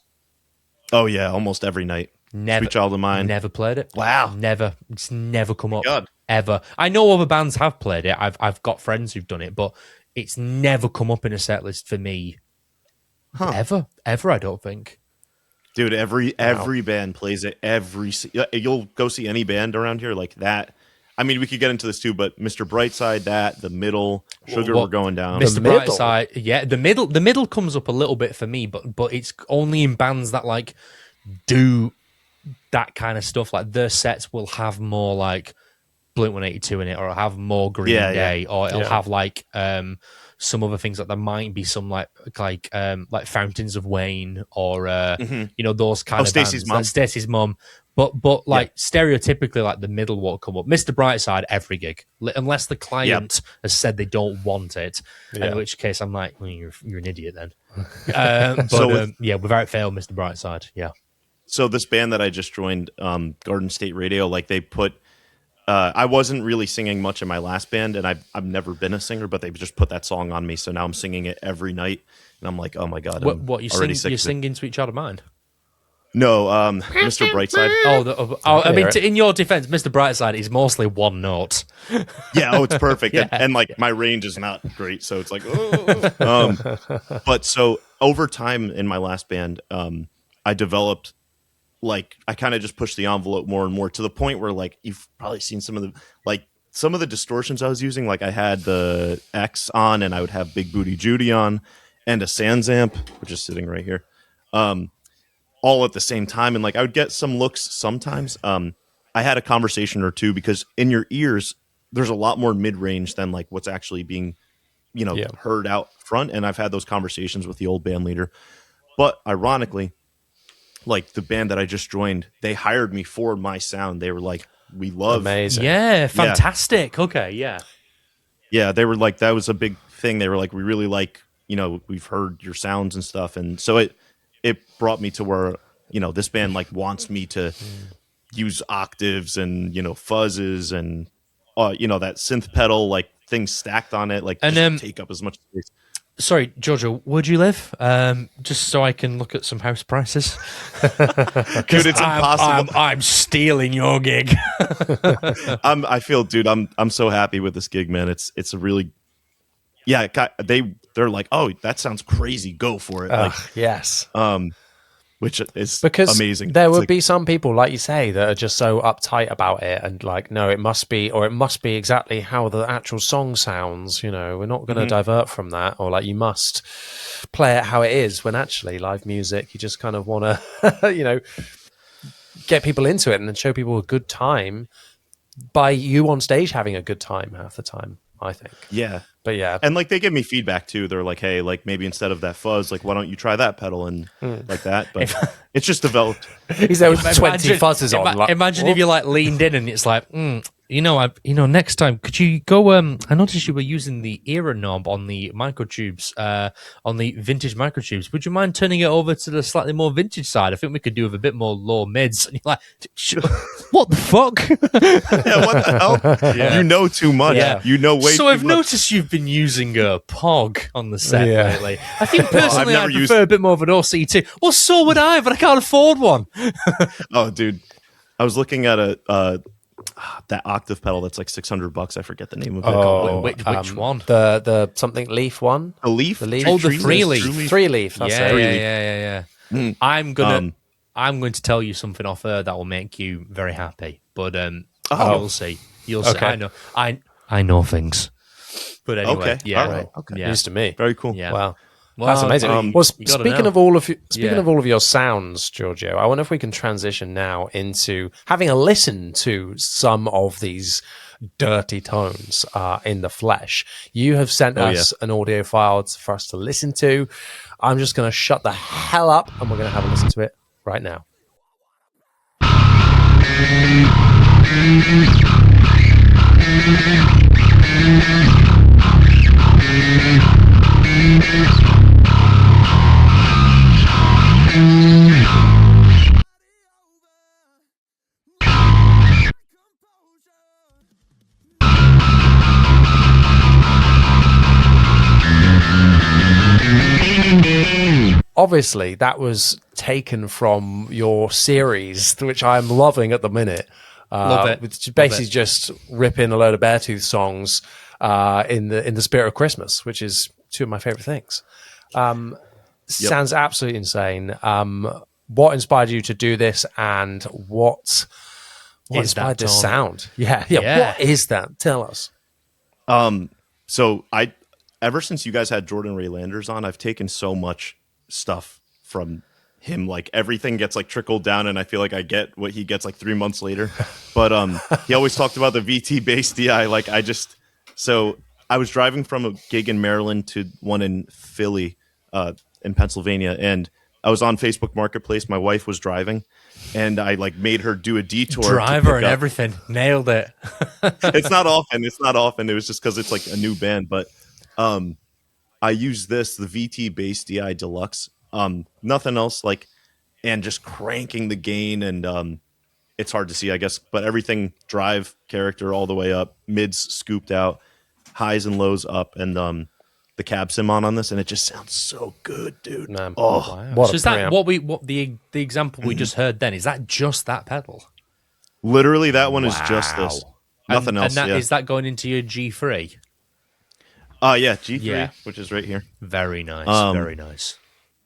Oh yeah, almost every night. Never, Sweet Child of Mine. Never played it. Wow, never. It's never come up. God. Ever. I know other bands have played it. I've got friends who've done it, but it's never come up in a set list for me. Ever. I don't think. Dude, every band plays it. You'll go see any band around here like that. I mean, we could get into this too, but Mr. Brightside, the middle, Sugar, we're going down. Mr. Brightside, yeah, the middle comes up a little bit for me, but it's only in bands that like do that kind of stuff. Like their sets will have more like Blink-182 in it, or it'll have more Green Day, or it'll have like some other things. Like there might be some like Fountains of Wayne, or you know, those kind of Stacey's bands. Mom. Like Stacey's Mom. But like stereotypically, like the middle won't come up. Mr. Brightside every gig, unless the client has said they don't want it. In which case, I'm like, well, you're an idiot then. Without fail, Mr. Brightside, yeah. So this band that I just joined, Garden State Radio, like they put. I wasn't really singing much in my last band, and I've never been a singer, but they just put that song on me, so now I'm singing it every night, and I'm like, oh my god, what you sing? You're singing "Sweet Child of Mine." No, Mr. Brightside. I mean, in your defense, Mr. Brightside is mostly one note. Yeah, it's perfect. And like my range is not great, so it's like, but so over time in my last band, I developed, like, I kind of just pushed the envelope more and more to the point where, like, you've probably seen some of the distortions I was using. Like I had the X on, and I would have Big Booty Judy on, and a Sans amp, which is sitting right here. All at the same time, and like I would get some looks sometimes. I had a conversation or two, because in your ears there's a lot more mid-range than like what's actually being heard out front, and I've had those conversations with the old band leader. But ironically, like the band that I just joined, they hired me for my sound. They were like, we love amazing. Yeah, fantastic. Okay, yeah, they were like, that was a big thing. They were like, we really like, we've heard your sounds and stuff, and so it brought me to where, this band like wants me to use octaves and, fuzzes and, that synth pedal, like things stacked on it, like and just take up as much space. Sorry, Gorgio, where do you live? Just so I can look at some house prices. Dude, it's impossible. I'm stealing your gig. I feel, dude, I'm so happy with this gig, man. It's a really, they're like, oh, that sounds crazy, go for it. Yes. Which is because amazing. There would be some people, like you say, that are just so uptight about it, and like, no, it must be exactly how the actual song sounds. We're not going to divert from that, or like you must play it how it is. When actually, live music, you just kind of want to, get people into it and then show people a good time by you on stage having a good time half the time, I think. Yeah. But yeah. And like they give me feedback too. They're like, hey, like maybe instead of that fuzz, like why don't you try that pedal and like that? But it's just developed. He's there with 20 fuzzes on. Like, imagine if you like leaned in and it's like, next time could you go? I noticed you were using the era knob on the microtubes, on the vintage microtubes. Would you mind turning it over to the slightly more vintage side? I think we could do with a bit more low mids. And you're like, what the fuck? Yeah, what the hell? Yeah. You know too much. Yeah. You know way so too I've much. noticed you've been using a POG on the set lately. I think personally I prefer a bit more of an OC2. Well, so would I, but I can't afford one. Oh, dude. I was looking at that octave pedal that's like $600. I forget the name of it. Oh, which one? The something leaf one. The leaf. The leaf. Oh, the free leaf. Free leaf. That's it. Yeah. I'm going to tell you something off air that will make you very happy. But you'll see. You'll see. I know things. But anyway, all right. Okay. Yeah. News to me. Very cool. Yeah. Wow. That's amazing. Speaking of all of your sounds, Gorgio, I wonder if we can transition now into having a listen to some of these dirty tones in the flesh. You have sent us an audio file for us to listen to. I'm just going to shut the hell up, and we're going to have a listen to it right now. Obviously, that was taken from your series, which I'm loving at the minute. Love it. Which basically just ripping a load of Beartooth songs in the spirit of Christmas, which is two of my favorite things. Sounds absolutely insane. What inspired you to do this, and what inspired this sound? Yeah. What is that? Tell us. So ever since you guys had Jordan Ray Landers on, I've taken so much stuff from him. Like everything gets like trickled down, and I feel like I get what he gets like 3 months later. But he always talked about the VT bass DI. Like so I was driving from a gig in Maryland to one in Philly, in Pennsylvania, and I was on Facebook Marketplace. My wife was driving, and I like made her do a detour. Driver and everything. Nailed it. It's not often. It was just because it's like a new band. But I use the VT Bass DI Deluxe. Nothing else, like, and just cranking the gain, and it's hard to see, I guess, but everything drive character all the way up, mids scooped out, highs and lows up, and the cab sim on this, and it just sounds so good, dude. Man. Oh, wow. What So a is that preamp. what the example we just heard then? Is that just that pedal? Literally, that one is just this. Nothing else. And yeah. is that going into your G3? Yeah, G3, Yeah. which is right here. Very nice. Very nice.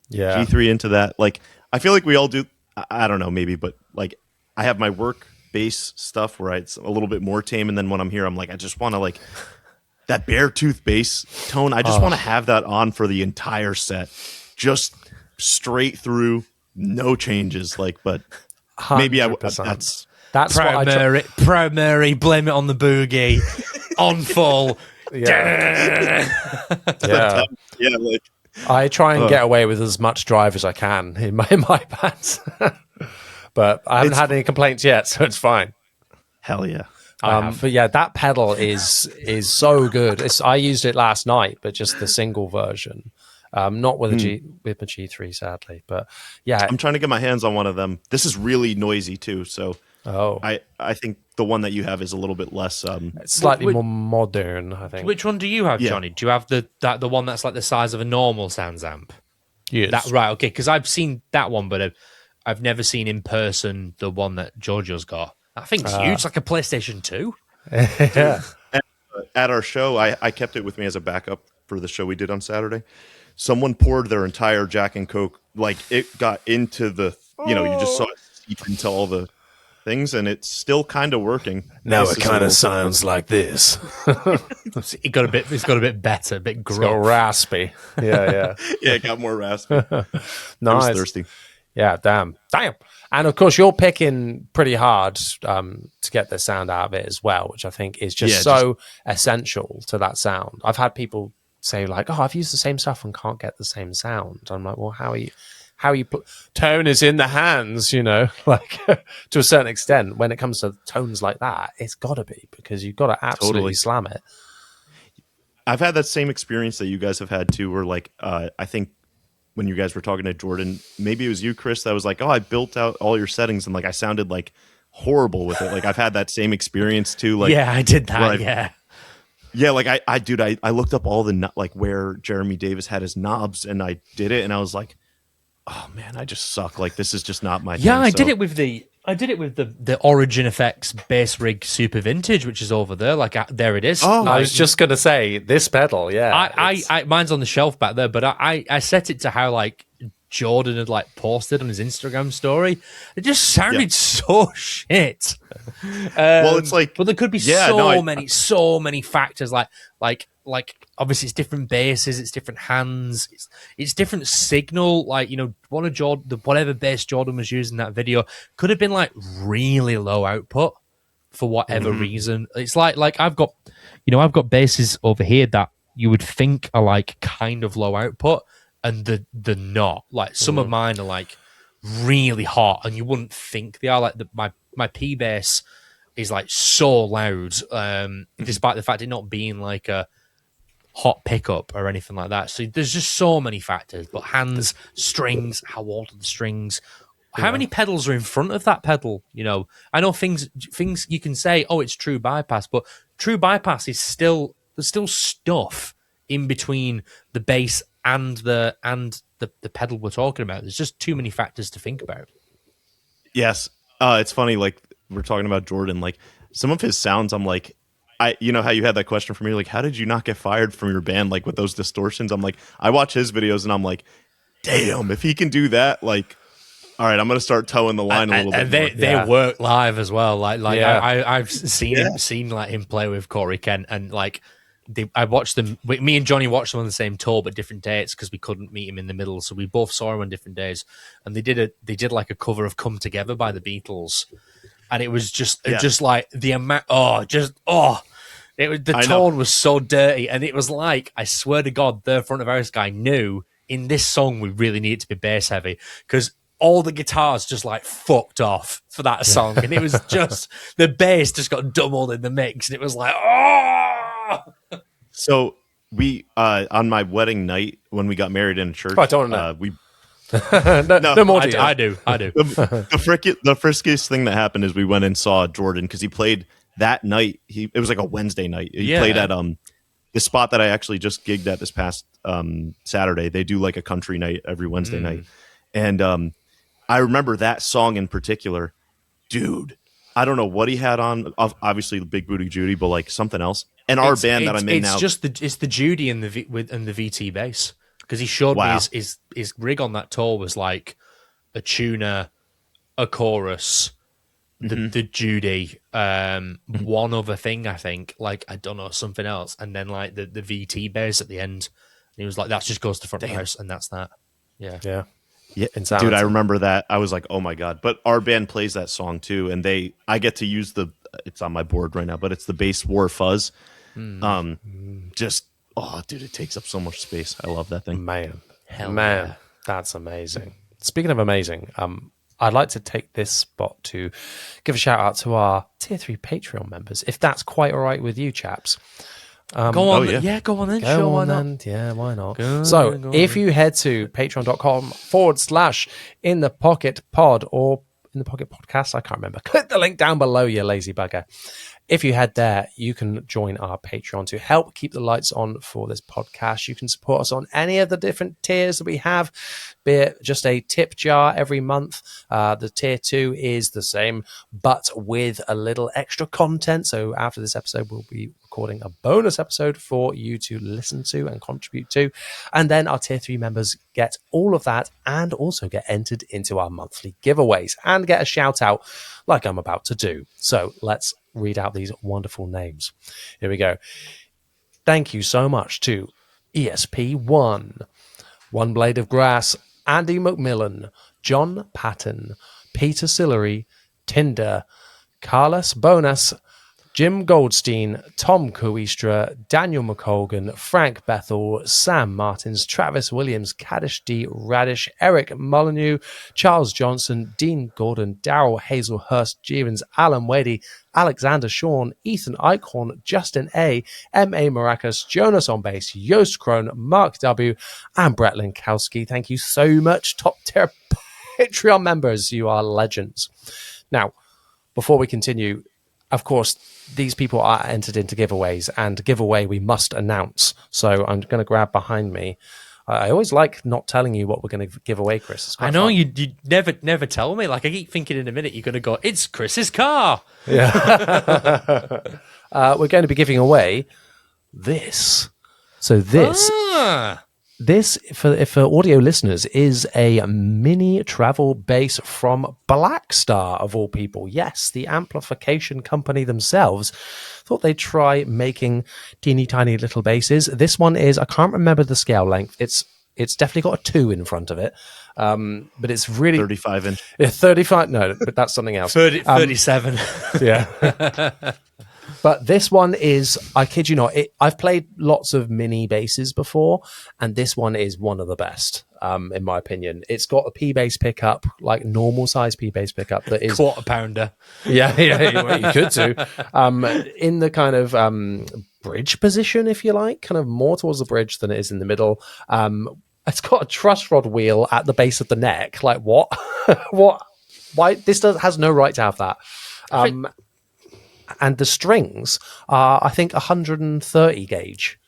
Yeah. G3 into that. Like, I feel like we all do. I don't know, maybe, but like, I have my work bass stuff where it's a little bit more tame, and then when I'm here, I'm like, I just want to like that bare tooth bass tone. I just want to have that on for the entire set, just straight through, no changes. Like, but maybe 100%. that's what I Proud Mary, blame it on the boogie, on full. yeah. yeah, like. I try and get away with as much drive as I can in my bands. But I haven't had any complaints yet, so it's fine. Hell yeah. But yeah, that pedal is so good. I used it last night, but just the single version, not with with my G3, sadly. But yeah, I'm trying to get my hands on one of them. This is really noisy too, so I think the one that you have is a little bit less. it's slightly more modern, I think. Which one do you have, Yeah. Johnny? Do you have the one that's like the size of a normal Sounds amp? Yes. That right? Okay, because I've seen that one, but I've never seen in person the one that Gorgio's got. I think it's huge, like a PlayStation 2. Yeah. At our show, I kept it with me as a backup for the show we did on Saturday. Someone poured their entire Jack and Coke, like it got into the, you just saw it seep into all the things, and it's still kind of working. Now This it is kind a of little- sounds like this. It's got a bit better, a bit It's gruff. got raspy. Yeah, Yeah, it got more raspy. I was nice. thirsty. Yeah, damn. And of course, you're picking pretty hard to get the sound out of it as well, which I think is just essential to that sound. I've had people say like, "Oh, I've used the same stuff and can't get the same sound." I'm like, "Well, how are you tone is in the hands, like to a certain extent. When it comes to tones like that, it's got to be because you've got to absolutely Totally. slam it." I've had that same experience that you guys have had too, where like I think when you guys were talking to Jordan, maybe it was you, Chris, that was like, "Oh, I built out all your settings and like I sounded like horrible with it." Like I've had that same experience too. Like Yeah, I did that. where Yeah. yeah, like I looked up all the like where Jeremy Davis had his knobs, and I did it, and I was like, "Oh man, I just suck. Like this is just not my Yeah, thing." I did it with the Origin Effects bass rig Super Vintage, which is over there. Like there it is. Oh, I was just gonna say this pedal. Yeah, I mine's on the shelf back there, but I set it to how like Jordan had like posted on his Instagram story. It just sounded so shit. Well, it's like, but there could be so many factors. Like obviously it's different basses, it's different hands, it's different signal. Like one of Jordan, whatever bass Jordan was using in that video could have been like really low output for whatever reason. It's like I've got basses over here that you would think are like kind of low output, and they're not. Like some of mine are like really hot, and you wouldn't think they are. Like my P bass is like so loud, despite the fact it not being like a hot pickup or anything like that. So there's just so many factors. But hands, strings, how old are the strings? How many pedals are in front of that pedal? I know things you can say, oh, it's true bypass, but true bypass is there's still stuff in between the bass and the pedal we're talking about. There's just too many factors to think about. Yes. It's funny, like we're talking about Jordan, like some of his sounds, I'm like, how you had that question for me, like, how did you not get fired from your band, like with those distortions? I'm like, I watch his videos and I'm like, damn, if he can do that, like, all right, I'm gonna start towing the line a little bit. And they work live as well. Like I've seen Yeah. seen like him play with Corey Kent, and like I watched them. Me and Johnny watched them on the same tour, but different dates because we couldn't meet him in the middle. So we both saw him on different days, and they did like a cover of "Come Together" by the Beatles, and it was just like the amount. The tone was so dirty, and it was like, I swear to God, the front of house guy knew in this song we really need it to be bass heavy because all the guitars just like fucked off for that song, and it was just the bass just got doubled in the mix, and it was like, oh. So we on my wedding night when we got married in a church, I don't know. we no more details. I do. the friskiest thing that happened is we went and saw Jordan because he played that night. It was like a Wednesday night. He played at the spot that I actually just gigged at this past Saturday. They do like a country night every Wednesday night, and I remember that song in particular, dude. I don't know what he had on. Obviously, Big Booty Judy, but like something else. And our band that I'm in now, it's the Judy and the VT bass, because he showed me his rig on that tour was like a tuner, a chorus, the Judy, one other thing I think, like I don't know, something else, and then like the VT bass at the end. And he was like, that just goes to front of the house, and that's that. Yeah. Yeah, dude, I remember that. I was like, oh my God. But our band plays that song too, and I get to use it's on my board right now, but it's the bass War Fuzz. Just, oh, dude, it takes up so much space. I love that thing. Man, that's amazing. Speaking of amazing, I'd like to take this spot to give a shout out to our Tier 3 Patreon members, if that's quite all right with you chaps. Go on, go on then. Sure, why not? Yeah, why not? Go if you head to patreon.com/in the pocket pod or in the pocket podcast, I can't remember. Click the link down below, you lazy bugger. If you head there, you can join our Patreon to help keep the lights on for this podcast. You can support us on any of the different tiers that we have, be it just a tip jar every month. The tier 2 is the same, but with a little extra content. So after this episode, we'll be recording a bonus episode for you to listen to and contribute to. And then our tier 3 members get all of that and also get entered into our monthly giveaways and get a shout out like I'm about to do. So let's read out these wonderful names. Here we go. Thank you so much to ESP1, One Blade of Grass, Andy McMillan, John Patton, Peter Sillery, Tinder, Carlos Bonas, Jim Goldstein, Tom Kuistra, Daniel McColgan, Frank Bethel, Sam Martins, Travis Williams, Kaddish D. Radish, Eric Molyneux, Charles Johnson, Dean Gordon, Daryl Hazelhurst, Jevons, Alan Wadey, Alexander Sean, Ethan Eichhorn, Justin A., M.A. Maracas, Jonas on bass, Yost Krohn, Mark W., and Brett Linkowski. Thank you so much, top tier Patreon members. You are legends. Now, before we continue, of course, these people are entered into giveaways, and giveaway we must announce. So I'm going to grab behind me. I always like not telling you what we're going to give away, Chris. I know you never tell me. Like I keep thinking in a minute you're going to go, it's Chris's car. Yeah. We're going to be giving away this. So this, for audio listeners, is a mini travel bass from Blackstar, of all people. Yes, the amplification company themselves thought they'd try making teeny tiny little basses. This one is, I can't remember the scale length. It's definitely got a 2 in front of it. But it's really 35 inch. Yeah, 35. No, but that's something else. 37. Yeah. But this one is, I kid you not, I've played lots of mini basses before, and this one is one of the best, in my opinion. It's got a P-bass pickup, like normal size P-bass pickup that is... Quarter pounder. Yeah, you could too. In the kind of bridge position, if you like, kind of more towards the bridge than it is in the middle. It's got a truss rod wheel at the base of the neck. Like, what? What? Why? This has no right to have that. And the strings are, I think, 130 gauge.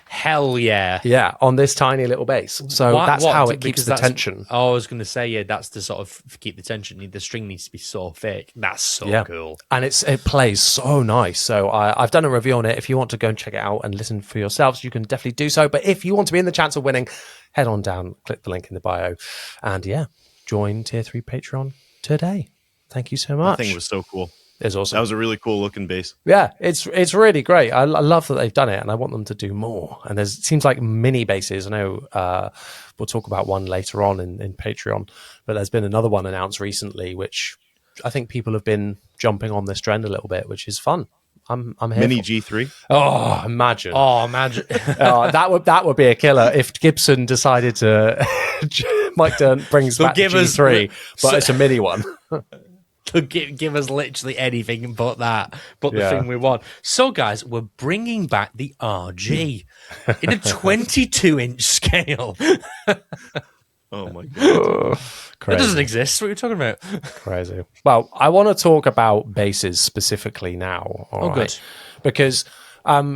Hell yeah. Yeah, on this tiny little bass. So that's how it keeps the tension. I was going to say, yeah, that's to sort of keep the tension. The string needs to be so thick. That's so cool. And it plays so nice. So I've done a review on it. If you want to go and check it out and listen for yourselves, you can definitely do so. But if you want to be in the chance of winning, head on down, click the link in the bio. And yeah, join Tier 3 Patreon today. Thank you so much. That thing was so cool. It's awesome. That was a really cool looking bass. Yeah, it's really great. I love that they've done it, and I want them to do more. And it seems like mini basses. I know we'll talk about one later on in Patreon, but there's been another one announced recently, which I think people have been jumping on this trend a little bit, which is fun. I'm here. Mini G3. Oh, imagine. Oh, imagine. That would be a killer if Gibson decided to. Mike Dirnt brings back the G3, but it's a mini one. Give us literally anything but that, but the thing we want. So, guys, we're bringing back the RG in a 22-inch scale. Oh my god, that doesn't exist. What are you talking about? Crazy. Well, I want to talk about basses specifically now. All right? Good. Because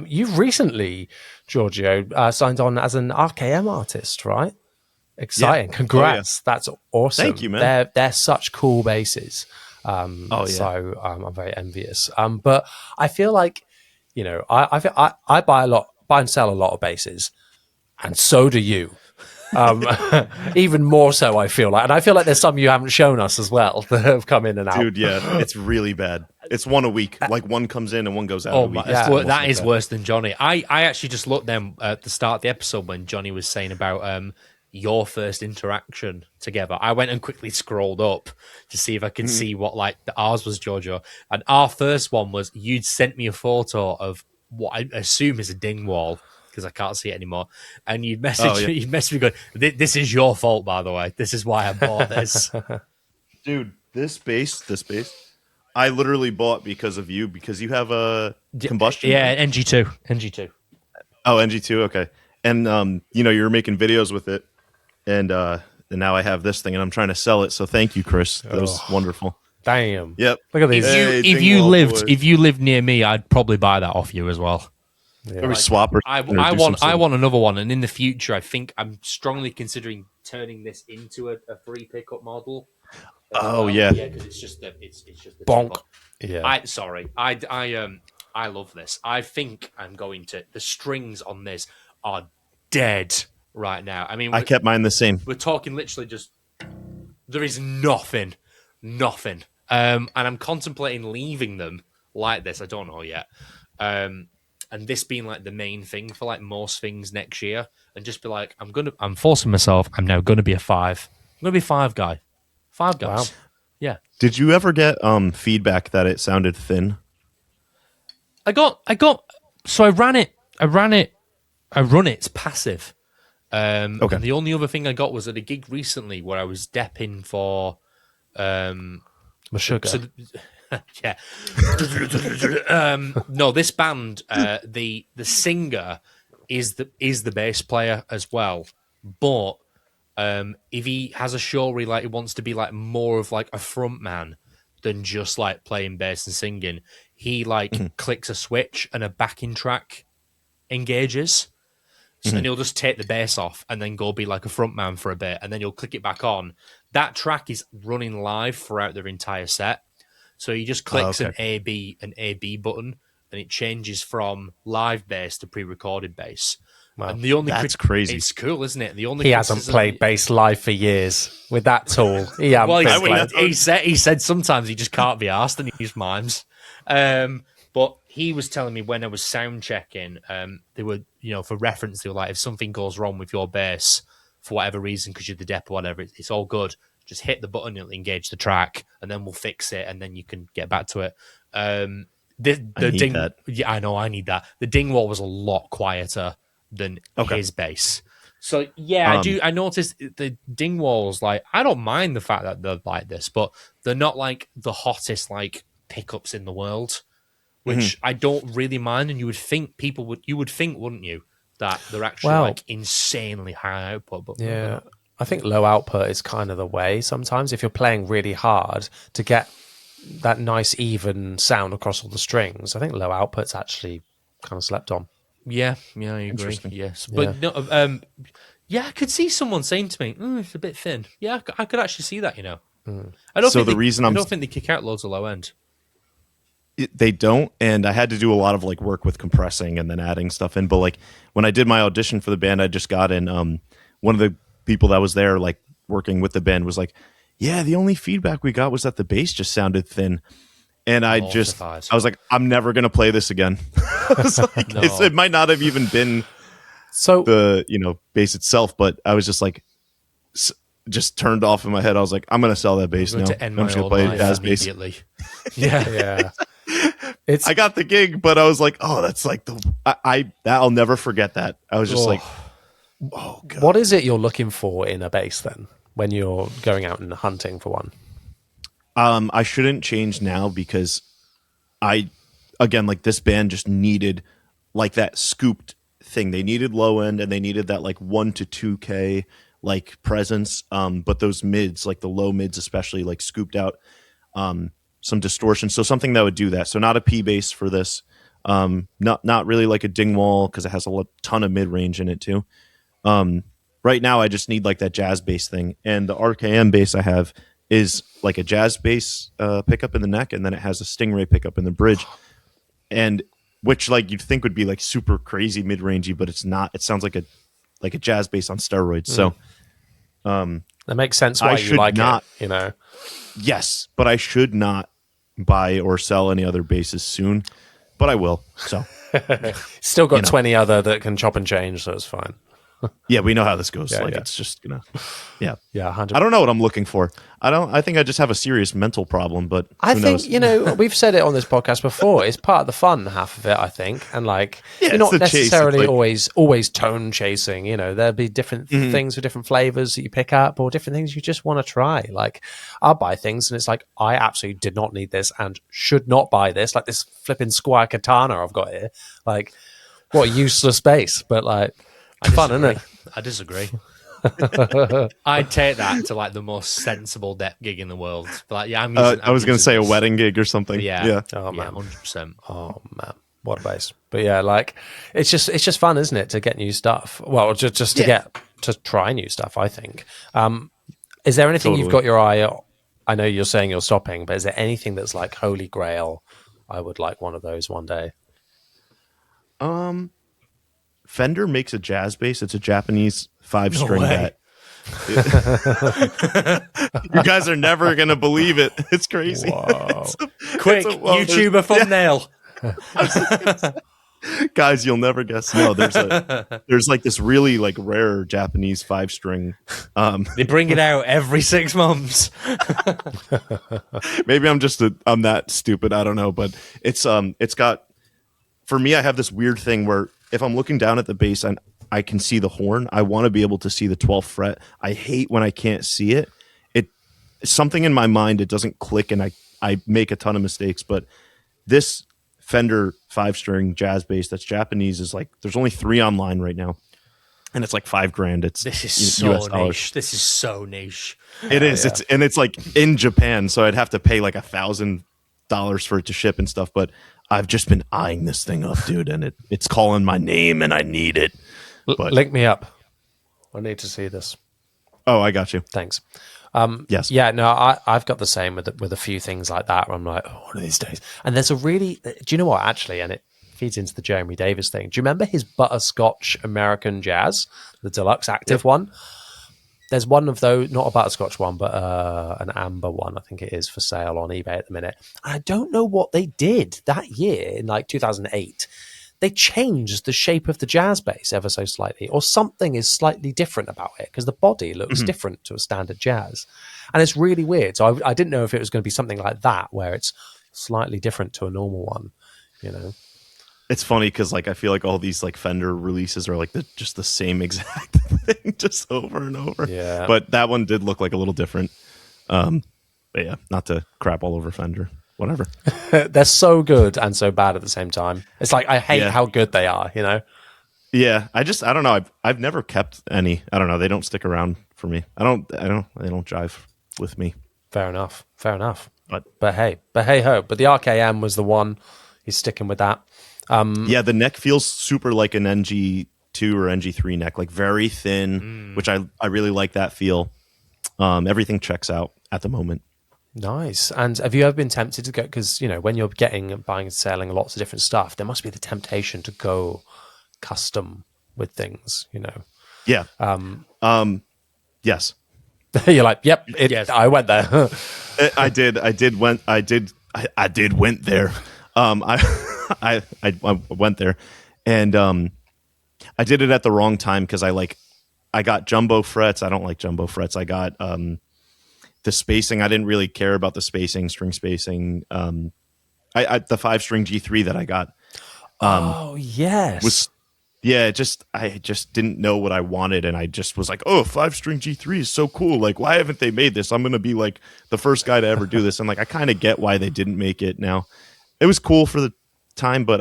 you've recently, Gorgio, signed on as an RKM artist, right? Exciting! Yeah. Congrats. That's awesome. Thank you, man. They're such cool basses. So I'm very envious. But I feel like, you know, I buy and sell a lot of basses, and so do you. Even more so, I feel like, and I feel like there's some you haven't shown us as well that have come in and out. dude, yeah, it's really bad. It's one a week. Like one comes in and one goes out. Oh a week. my, that is worse than Johnny. I actually just looked them at the start of the episode when Johnny was saying about your first interaction together. I went and quickly scrolled up to see if I could see what like ours was, Gorgio, and our first one was you'd sent me a photo of what I assume is a ding wall, because I can't see it anymore. And you messaged me going, this is your fault, by the way. This is why I bought this. Dude, this bass, I literally bought because of you, because you have a combustion. Yeah, NG2. Oh, NG2, okay. And, you know, you're making videos with it. And now I have this thing, and I'm trying to sell it. So thank you, Chris. That was wonderful. Damn. Yep. Look at these. If you lived near me, I'd probably buy that off you as well. Yeah. Maybe swap or I want another one, and in the future, I think I'm strongly considering turning this into a free pickup model. Yeah, because it's just a Bonk. typical- Yeah. I love this. I think I'm going to. The strings on this are dead right now. I mean, I kept mine the same. we're talking literally just. There is nothing. And I'm contemplating leaving them like this. I don't know yet. And this being like the main thing for like most things next year, and just be like, I'm forcing myself. I'm now going to be a 5. I'm going to be 5 guy. 5 guys. Wow. Yeah. Did you ever get feedback that it sounded thin? I got. So I run it. It's passive. Okay. And the only other thing I got was at a gig recently where I was depping for. Sugar. So, yeah. No, this band, the singer is the bass player as well. But if he has a show where he wants to be like more of like a front man than just like playing bass and singing, he clicks a switch and a backing track engages. So then he'll just take the bass off and then go be like a front man for a bit, and then he'll click it back on. That track is running live throughout their entire set. So he just clicks an A B button, and it changes from live bass to pre-recorded bass. Wow. And the only That's crazy. It's cool, isn't it? The only He hasn't played bass live for years with that tool. He said sometimes he just can't be asked, and he just mimes. But he was telling me when I was sound checking, they were, for reference, they were like, if something goes wrong with your bass for whatever reason, because you're the dep or whatever, it's all good. Just hit the button, it'll engage the track, and then we'll fix it, and then you can get back to it. I need that. Yeah, I know, I need that. The Dingwall was a lot quieter than his bass. So yeah, I noticed the Dingwalls, I don't mind the fact that they're like this, but they're not like the hottest pickups in the world, which I don't really mind. And you would think wouldn't you, that they're actually insanely high output? But yeah, I think low output is kind of the way sometimes if you're playing really hard to get that nice even sound across all the strings. I think low output's actually kind of slept on. Yeah, I agree. Yes, but no, I could see someone saying to me, "It's a bit thin." Yeah, I could actually see that. I don't think they kick out loads of low end. They don't, and I had to do a lot of work with compressing and then adding stuff in. But when I did my audition for the band I just got in, one of the people that was there working with the band was like, "Yeah, the only feedback we got was that the bass just sounded thin." And I was like, I'm never going to play this again. It might not have even been the bass itself, but I was just turned off in my head. I was like, I'm going to sell that bass now. I'm just going to play jazz bass. Immediately. Yeah. I got the gig, but I was like, oh, that's like I'll never forget that. I was just like, oh God. What is it you're looking for in a bass then when you're going out and hunting for one? I shouldn't change now because again, like this band just needed like that scooped thing. They needed low end and they needed that like 1 to 2K like presence. But those mids, like the low mids, especially like scooped out, some distortion. So something that would do that. So not a P bass for this. Not really like a Dingwall because it has a ton of mid range in it too. Right now I just need like that jazz bass thing, and the RKM bass I have is like a jazz bass pickup in the neck, and then it has a Stingray pickup in the bridge, and which like you'd think would be like super crazy mid rangey, but it's not. It sounds like a jazz bass on steroids. So that makes sense why you like it, you know. Yes, but I should not buy or sell any other basses soon, but I will. So still got 20 other that can chop and change, so it's fine. Yeah, we know how this goes. It's just yeah. 100%. I don't know what I'm looking for. I think I just have a serious mental problem. But I think knows? We've said it on this podcast before. It's part of the fun half of it, I think, and like you're not necessarily always tone chasing. You know, there'll be different things with different flavors that you pick up, or different things you just want to try. Like I'll buy things, and it's like I absolutely did not need this and should not buy this. Like this flipping Squire Katana I've got here. Like what a useless bass, but like. Fun, isn't it? I disagree. I'd take that to like the most sensible depth gig in the world. But like, I was going to say a wedding gig or something. Yeah. Oh man, 100%. Oh man, what a bass! But yeah, like it's just fun, isn't it, to get new stuff? Well, just to try new stuff. I think. Is there anything you've got your eye on? I know you're saying you're stopping, but is there anything that's like holy grail? I would like one of those one day. Fender makes a jazz bass. It's a Japanese 5-string bat. You guys are never going to believe it. It's crazy. Quick, YouTuber thumbnail. Guys, you'll never guess. No, there's like this really like rare Japanese 5-string. They bring it out every 6 months. Maybe I'm that stupid. I don't know, but it's got, for me, I have this weird thing where if I'm looking down at the bass and I can see the horn, I want to be able to see the 12th fret. I hate when I can't see it. Something in my mind, it doesn't click, and I make a ton of mistakes. But this Fender 5-string jazz bass that's Japanese is like, there's only 3 online right now, and it's like $5,000. This is so US dollars. niche. This is so niche. It is. Yeah. It's like in Japan, so I'd have to pay like $1,000 for it to ship and stuff. But I've just been eyeing this thing up, dude, and it's calling my name, and I need it. But link me up. I need to see this. Oh, I got you. Thanks. Yes. Yeah. No, I've got the same with a few things like that. Where I'm like, one of these days. And there's a really. Do you know what? Actually, and it feeds into the Jeremy Davis thing. Do you remember his Butterscotch American Jazz, the deluxe active one? There's one of those, not a butterscotch one, but an amber one, I think it is, for sale on eBay at the minute. And I don't know what they did that year in like 2008. They changed the shape of the jazz bass ever so slightly, or something is slightly different about it because the body looks different to a standard jazz. And it's really weird. So I didn't know if it was going to be something like that, where it's slightly different to a normal one, you know? It's funny because like I feel like all these like Fender releases are like just the same exact thing, just over and over. Yeah. But that one did look like a little different. But yeah, not to crap all over Fender. Whatever. They're so good and so bad at the same time. It's like I hate how good they are, you know? Yeah, I don't know. I've never kept any. I don't know. They don't stick around for me. They don't jive with me. Fair enough. But hey ho. But the RKM was the one. He's sticking with that. Yeah, the neck feels super like an NG2 or NG3 neck, like very thin, which I really like that feel. Everything checks out at the moment. Nice. And have you ever been tempted to go, because, you know, when you're buying and selling lots of different stuff, there must be the temptation to go custom with things, you know? Yeah. Yes. You're like, yep, yes. I went there. I did went there. I went there, and I did it at the wrong time because I got jumbo frets. I don't like jumbo frets. I got the spacing. I didn't really care about the spacing, string spacing. the 5-string G3 that I got Oh yes. was I just didn't know what I wanted, and I just was like, oh, 5-string G3 is so cool. Like, why haven't they made this? I'm gonna be like the first guy to ever do this. And like, I kind of get why they didn't make it now. It was cool for the time, but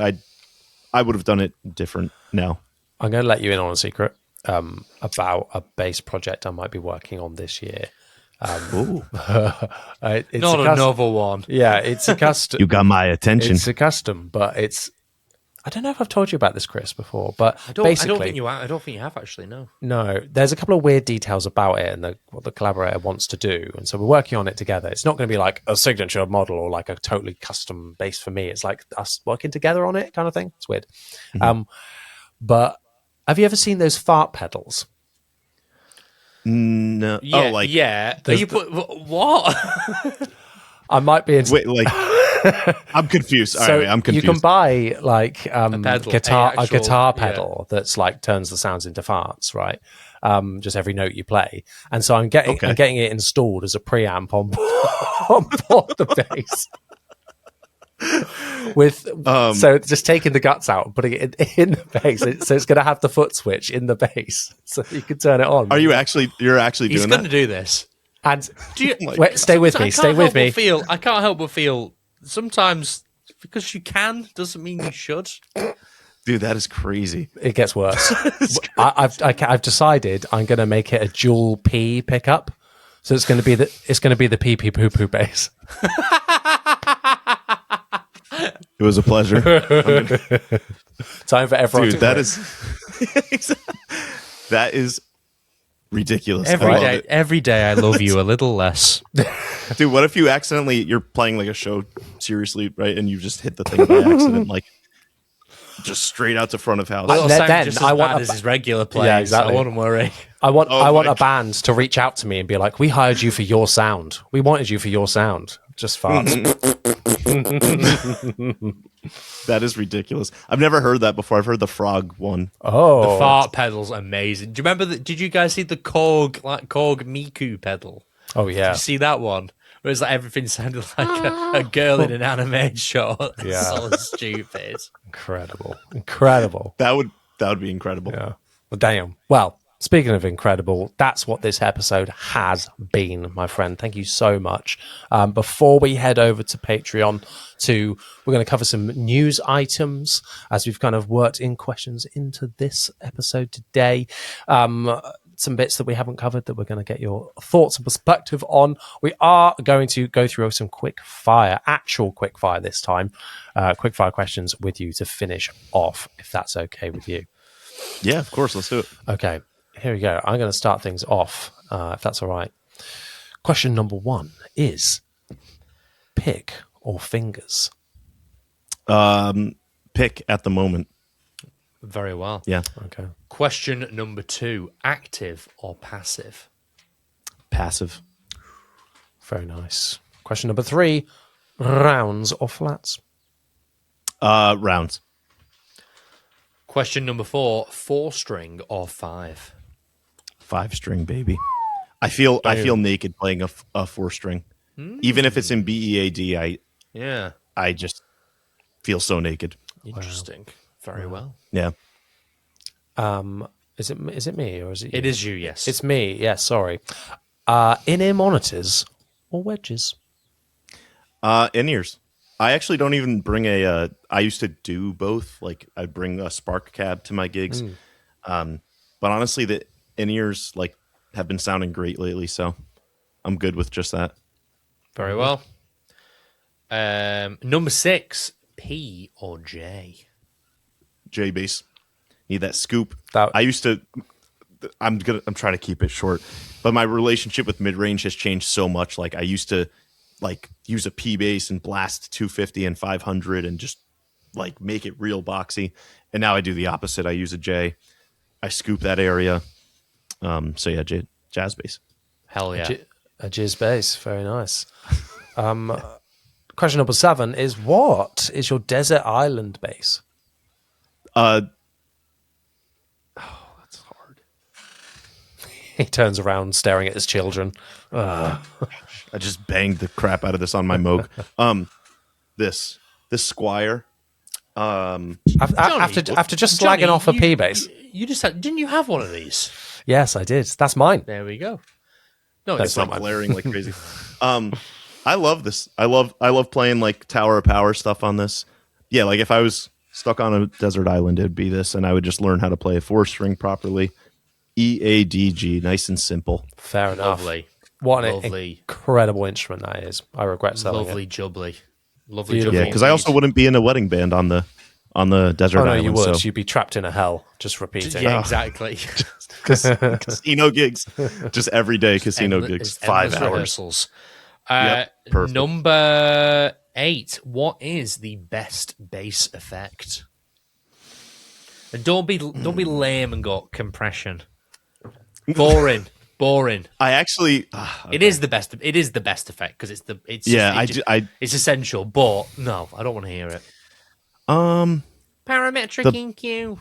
I would have done it different now. I'm going to let you in on a secret about a bass project I might be working on this year. Ooh. It's Not another one. Yeah, it's a custom. You got my attention. It's a custom, but it's. I don't know if I've told you about this, Chris, before, but I don't think you have actually. No, there's a couple of weird details about it and what the collaborator wants to do, and so we're working on it together. It's not going to be like a signature model or like a totally custom bass for me. It's like us working together on it, kind of thing. It's weird. Mm-hmm. But have you ever seen those fart pedals? No. Yeah, oh, like yeah. You put what? I might be into. Wait, like I'm confused. All right, I'm confused. You can buy like a pedal, guitar pedal that's like turns the sounds into farts, right? Just every note you play, and so I'm getting it installed as a preamp on board the bass. So just taking the guts out and putting it in the bass, so it's going to have the foot switch in the bass, so you can turn it on. You're actually doing that? He's going to do this. And wait, stay with me. I can't help but feel sometimes because you can doesn't mean you should. Dude, that is crazy. It gets worse. I've decided I'm going to make it a dual P pickup, so it's going to be the pee pee poo poo bass. It was a pleasure. Time for everyone. Dude, that is ridiculous. Every day I love you a little less. Dude, what if you're playing like a show seriously, right? And you just hit the thing by accident, like just straight out to front of house. I want his regular play. Yeah, exactly. So I wouldn't worry. I want a band to reach out to me and be like, "We hired you for your sound. We wanted you for your sound." Just farts. That is ridiculous. I've never heard that before. I've heard the frog one. Oh, the fart pedal's amazing. Do you remember did you guys see the Korg Miku pedal? Oh yeah. Did you see that one? Where it's like everything sounded like a girl in an anime shot. Yeah. So stupid. Incredible. That would be incredible. Yeah. Well, damn. Well, speaking of incredible, that's what this episode has been, my friend. Thank you so much. Before we head over to Patreon, we're going to cover some news items as we've kind of worked in questions into this episode today. Some bits that we haven't covered that we're going to get your thoughts and perspective on. We are going to go through some actual quick fire this time, quick fire questions with you to finish off, if that's okay with you. Yeah, of course. Let's do it. Okay. Here we go. I'm going to start things off, if that's all right. Question number 1 is pick or fingers? Pick at the moment. Very well. Yeah. Okay. Question number 2, active or passive? Passive. Very nice. Question number 3, rounds or flats? Rounds. Question number 4, 4-string or 5? 5-string, baby. I feel naked playing a 4-string. Even if it's in BEAD, I just feel so naked. Interesting. Wow. Very well. Yeah. Is it me or is it you? It is you, yes. It's me. Yeah, sorry. In-ear monitors or wedges? In-ears. I actually don't even bring I used to do both. Like I'd bring a Spark cab to my gigs. But honestly, the in-ears like have been sounding great lately, so I'm good with just that. Very well. Number 6, P or J? J bass. Need that scoop. I'm trying to keep it short, but my relationship with mid-range has changed so much. Like I used to like use a P bass and blast 250 and 500 and just like make it real boxy. And now I do the opposite. I use a J. I scoop that area. So yeah, jazz bass. Hell yeah. A jazz bass. Very nice. Question number 7 is, what is your desert island bass? That's hard. He turns around staring at his children. I just banged the crap out of this on my Moog. This. this Squire. After just Johnny, slagging off a P bass. You just had, didn't you have one of these? Yes, I did. That's mine. There we go. No, It's like blaring like crazy. I love this. I love playing like Tower of Power stuff on this. Yeah, like if I was stuck on a desert island, it'd be this, and I would just learn how to play a 4-string properly. EADG, nice and simple. Fair enough. Lovely. What an Lovely. incredible instrument that is. I regret selling Lovely it. jubbly. Beautiful. Yeah, because I also wouldn't be in a wedding band on the desert Oh, no, island. you would. So. You'd be trapped in a hell, just repeating. Yeah, exactly. Casino gigs, just every day casino gigs, 5 hours. Rehearsals. Perfect. Number 8. What is the best bass effect? And don't be lame and go compression. Boring. I actually, It is the best. It is the best effect because it's it's essential. But no, I don't want to hear it. Parametric EQ.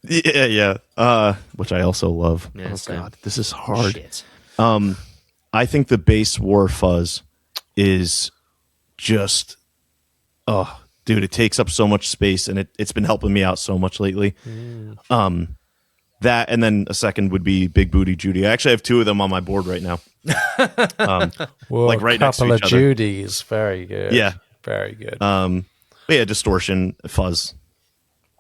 Yeah. Which I also love. Yeah, oh same. God, this is hard. Shit. I think the bass war fuzz is just, dude, it takes up so much space, and it's been helping me out so much lately. That, and then a second would be Big Booty Judy. I actually have 2 of them on my board right now. Whoa, like right next to couple each of other. Judies. Very good. Yeah. Very good. But yeah, distortion, fuzz,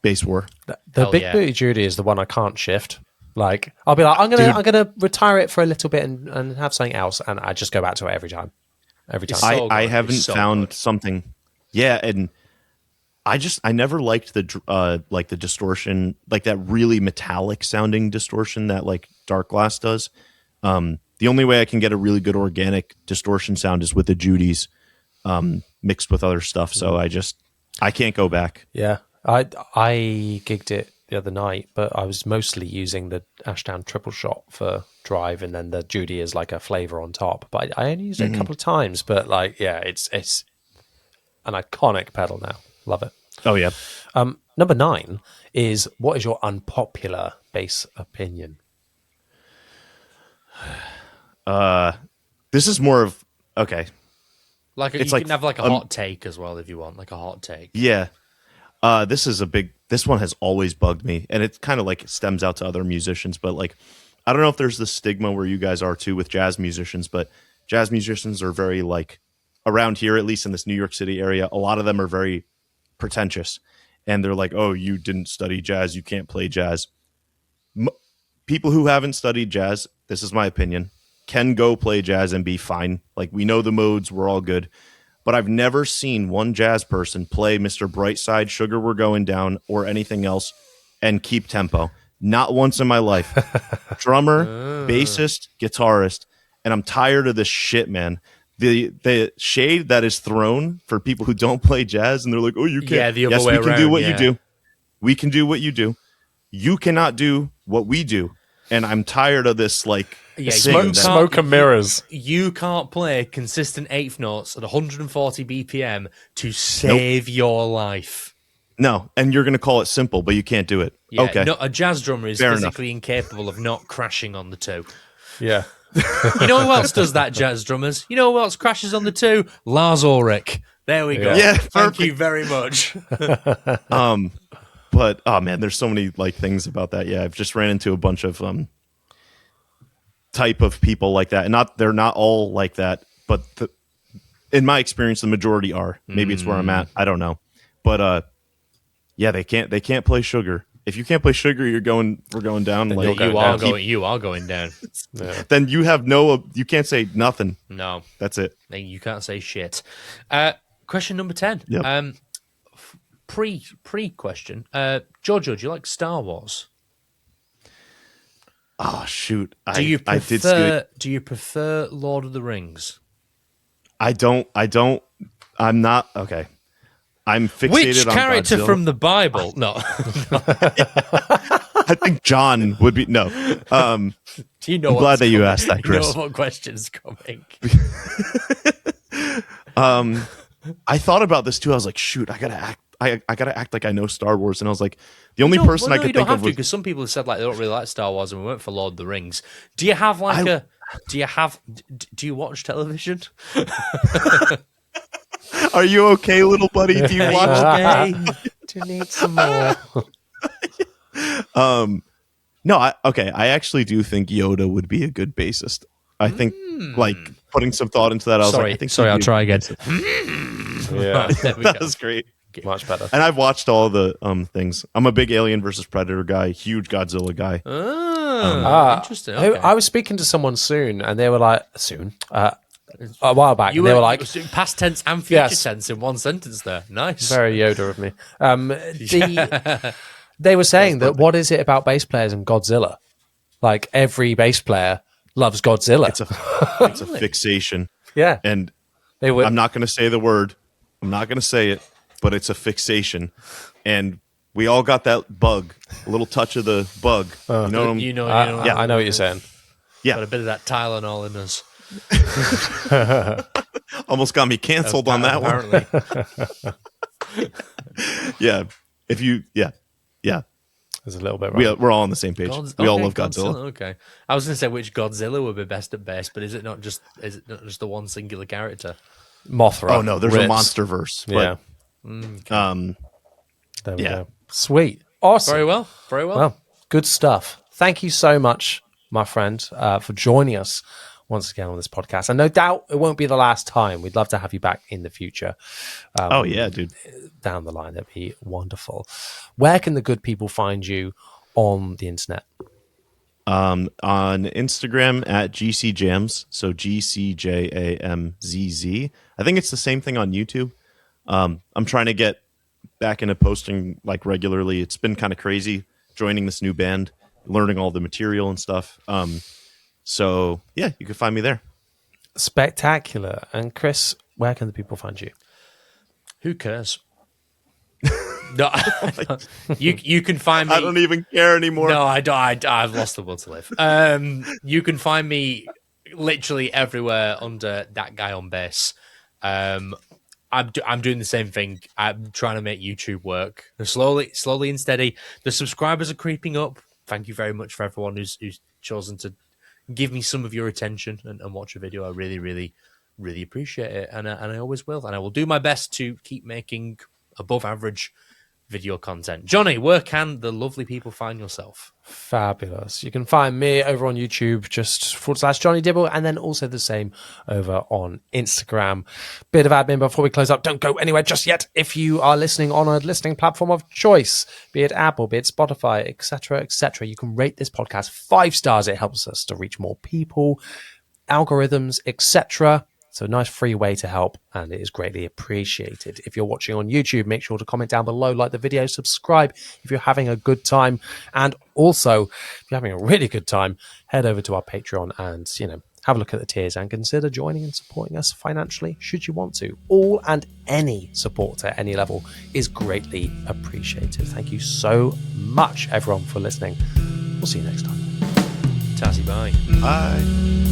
bass war. The Hell Big yeah. Booty Judy is the one I can't shift. Like, I'll be like, I'm gonna retire it for a little bit and have something else, and I just go back to it every time. Every time. So I good. haven't It's so found good. something. Yeah, and I never liked the distortion, like that really metallic sounding distortion that like Dark Glass does. The only way I can get a really good organic distortion sound is with the Judies mixed with other stuff. So I can't go back. Yeah, I gigged it the other night, but I was mostly using the Ashdown triple shot for drive, and then the Judy is like a flavor on top. But I only used it a couple of times. But like, yeah, it's an iconic pedal now. Love it. Oh yeah. Number 9 is, what is your unpopular bass opinion? This is more of okay. Like It's you like, can have like a hot take as well if you want, like a hot take. Yeah. This one has always bugged me, and it kind of like stems out to other musicians, but like, I don't know if there's this stigma where you guys are too with jazz musicians, but jazz musicians are very like, around here, at least in this New York City area, a lot of them are very pretentious, and they're like, oh, you didn't study jazz, you can't play jazz. People who haven't studied jazz, this is my opinion, can go play jazz and be fine. Like, we know the modes, we're all good. But I've never seen one jazz person play Mr. Brightside, Sugar We're Going Down, or anything else and keep tempo. Not once in my life. Drummer, bassist, guitarist, and I'm tired of this shit, man. The shade that is thrown for people who don't play jazz, and they're like, oh, you can't. Yeah, the other yes, way we can around, do what yeah. you do. We can do what you do. You cannot do what we do. And I'm tired of this, like, Yeah, thing that- Smoke and mirrors. You can't play consistent eighth notes at 140 BPM to save your life. No, and you're going to call it simple, but you can't do it. Yeah, Okay. no, a jazz drummer is Fair physically incapable of not crashing on the 2. Yeah. You know who else does that, jazz drummers? You know who else crashes on the 2? Lars Ulrich. There we go. Yeah, Thank perfect. you very much. But oh man, there's so many like things about that. Yeah, I've just ran into a bunch of type of people like that, and they're not all like that, but in my experience, the majority are. Maybe it's where I'm at. I don't know, but yeah, they can't play Sugar. If you can't play Sugar, we're going down. Then Like, you're going down. You are going down. Yeah. then you can't say nothing. No, That's it. you can't say shit. Question number 10. Yep. Pre question. Giorgio, do you like Star Wars? Oh shoot! Do you I did see it. Do you prefer Lord of the Rings? I don't. I'm not okay. I'm fixated Which on character Godzilla. from the Bible? No. I think John would be no. Do you know? I'm glad what's that you coming? asked that, Chris. You know what question's coming? I thought about this too. I was like, shoot, I gotta act. I gotta act like I know Star Wars, and I was like, the only person I could you don't think have of to, was because some people have said like they don't really like Star Wars, and we went for Lord of the Rings. Do you have like do you watch television? Are you okay, little buddy? Do you watch? Do you need some more? No, I actually do think Yoda would be a good bassist. I think, like, putting some thought into that, I was like, I think I'll try again. Yeah, There we that go. was great. much better. And I've watched all the things. I'm a big Alien versus Predator guy, huge Godzilla guy. Interesting. I Okay. was speaking to someone soon, and they were like, a while back, and they were like, past tense and future Yes. tense in one sentence there. Nice. very Yoda of me. They were saying that what is it about bass players and Godzilla? Like every bass player loves Godzilla. It's a fixation. Yeah, And they were. I'm not going to say the word. I'm not going to say it, but it's a fixation. And we all got that bug, a little touch of the bug. You know what I'm, You know, yeah. I know what you're saying. yeah, got a bit of that Tylenol in us. almost got me canceled on that one. Apparently. Yeah. If you, yeah. There's a little bit wrong. We're all on the same page. We all love Godzilla. Okay, I was going to say which Godzilla would be best at bass, but is it not just the one singular character? Mothra. Oh no, there's a rips. monster verse. Yeah. There we Yeah. go. Sweet. Awesome. Very well. Very well. Well, good stuff. Thank you so much, my friend, for joining us once again on this podcast. And no doubt it won't be the last time. We'd love to have you back in the future. Oh yeah, dude. Down the line. That'd be wonderful. Where can the good people find you on the internet? On Instagram at GCJams, so GCJAMZZ. I think it's the same thing on YouTube. I'm trying to get back into posting like regularly. It's been kind of crazy joining this new band, learning all the material and stuff. So yeah, you can find me there. Spectacular. And Chris, where can the people find you? Who cares? No, you can find me. I don't even care anymore. No, I don't. I've lost the will to live. You can find me literally everywhere under that guy on bass. I'm doing the same thing. I'm trying to make YouTube work slowly and steady. The subscribers are creeping up. Thank you very much for everyone who's chosen to give me some of your attention and watch a video. I really, really, really appreciate it, and I always will. And I will do my best to keep making above average video content. Jonny, where can the lovely people find yourself? Fabulous. You can find me over on YouTube, just / Jonny Dibble, and then also the same over on Instagram. Bit of admin before we close up. Don't go anywhere just yet. If you are listening on a listening platform of choice, be it Apple, be it Spotify, etc., you can rate this podcast 5 stars. It helps us to reach more people, algorithms, etc. So nice free way to help, and it is greatly appreciated. If you're watching on YouTube, make sure to comment down below, like the video, subscribe if you're having a good time. And also, if you're having a really good time, head over to our Patreon and, have a look at the tiers and consider joining and supporting us financially should you want to. All and any support at any level is greatly appreciated. Thank you so much, everyone, for listening. We'll see you next time. Tazzy, bye. Bye.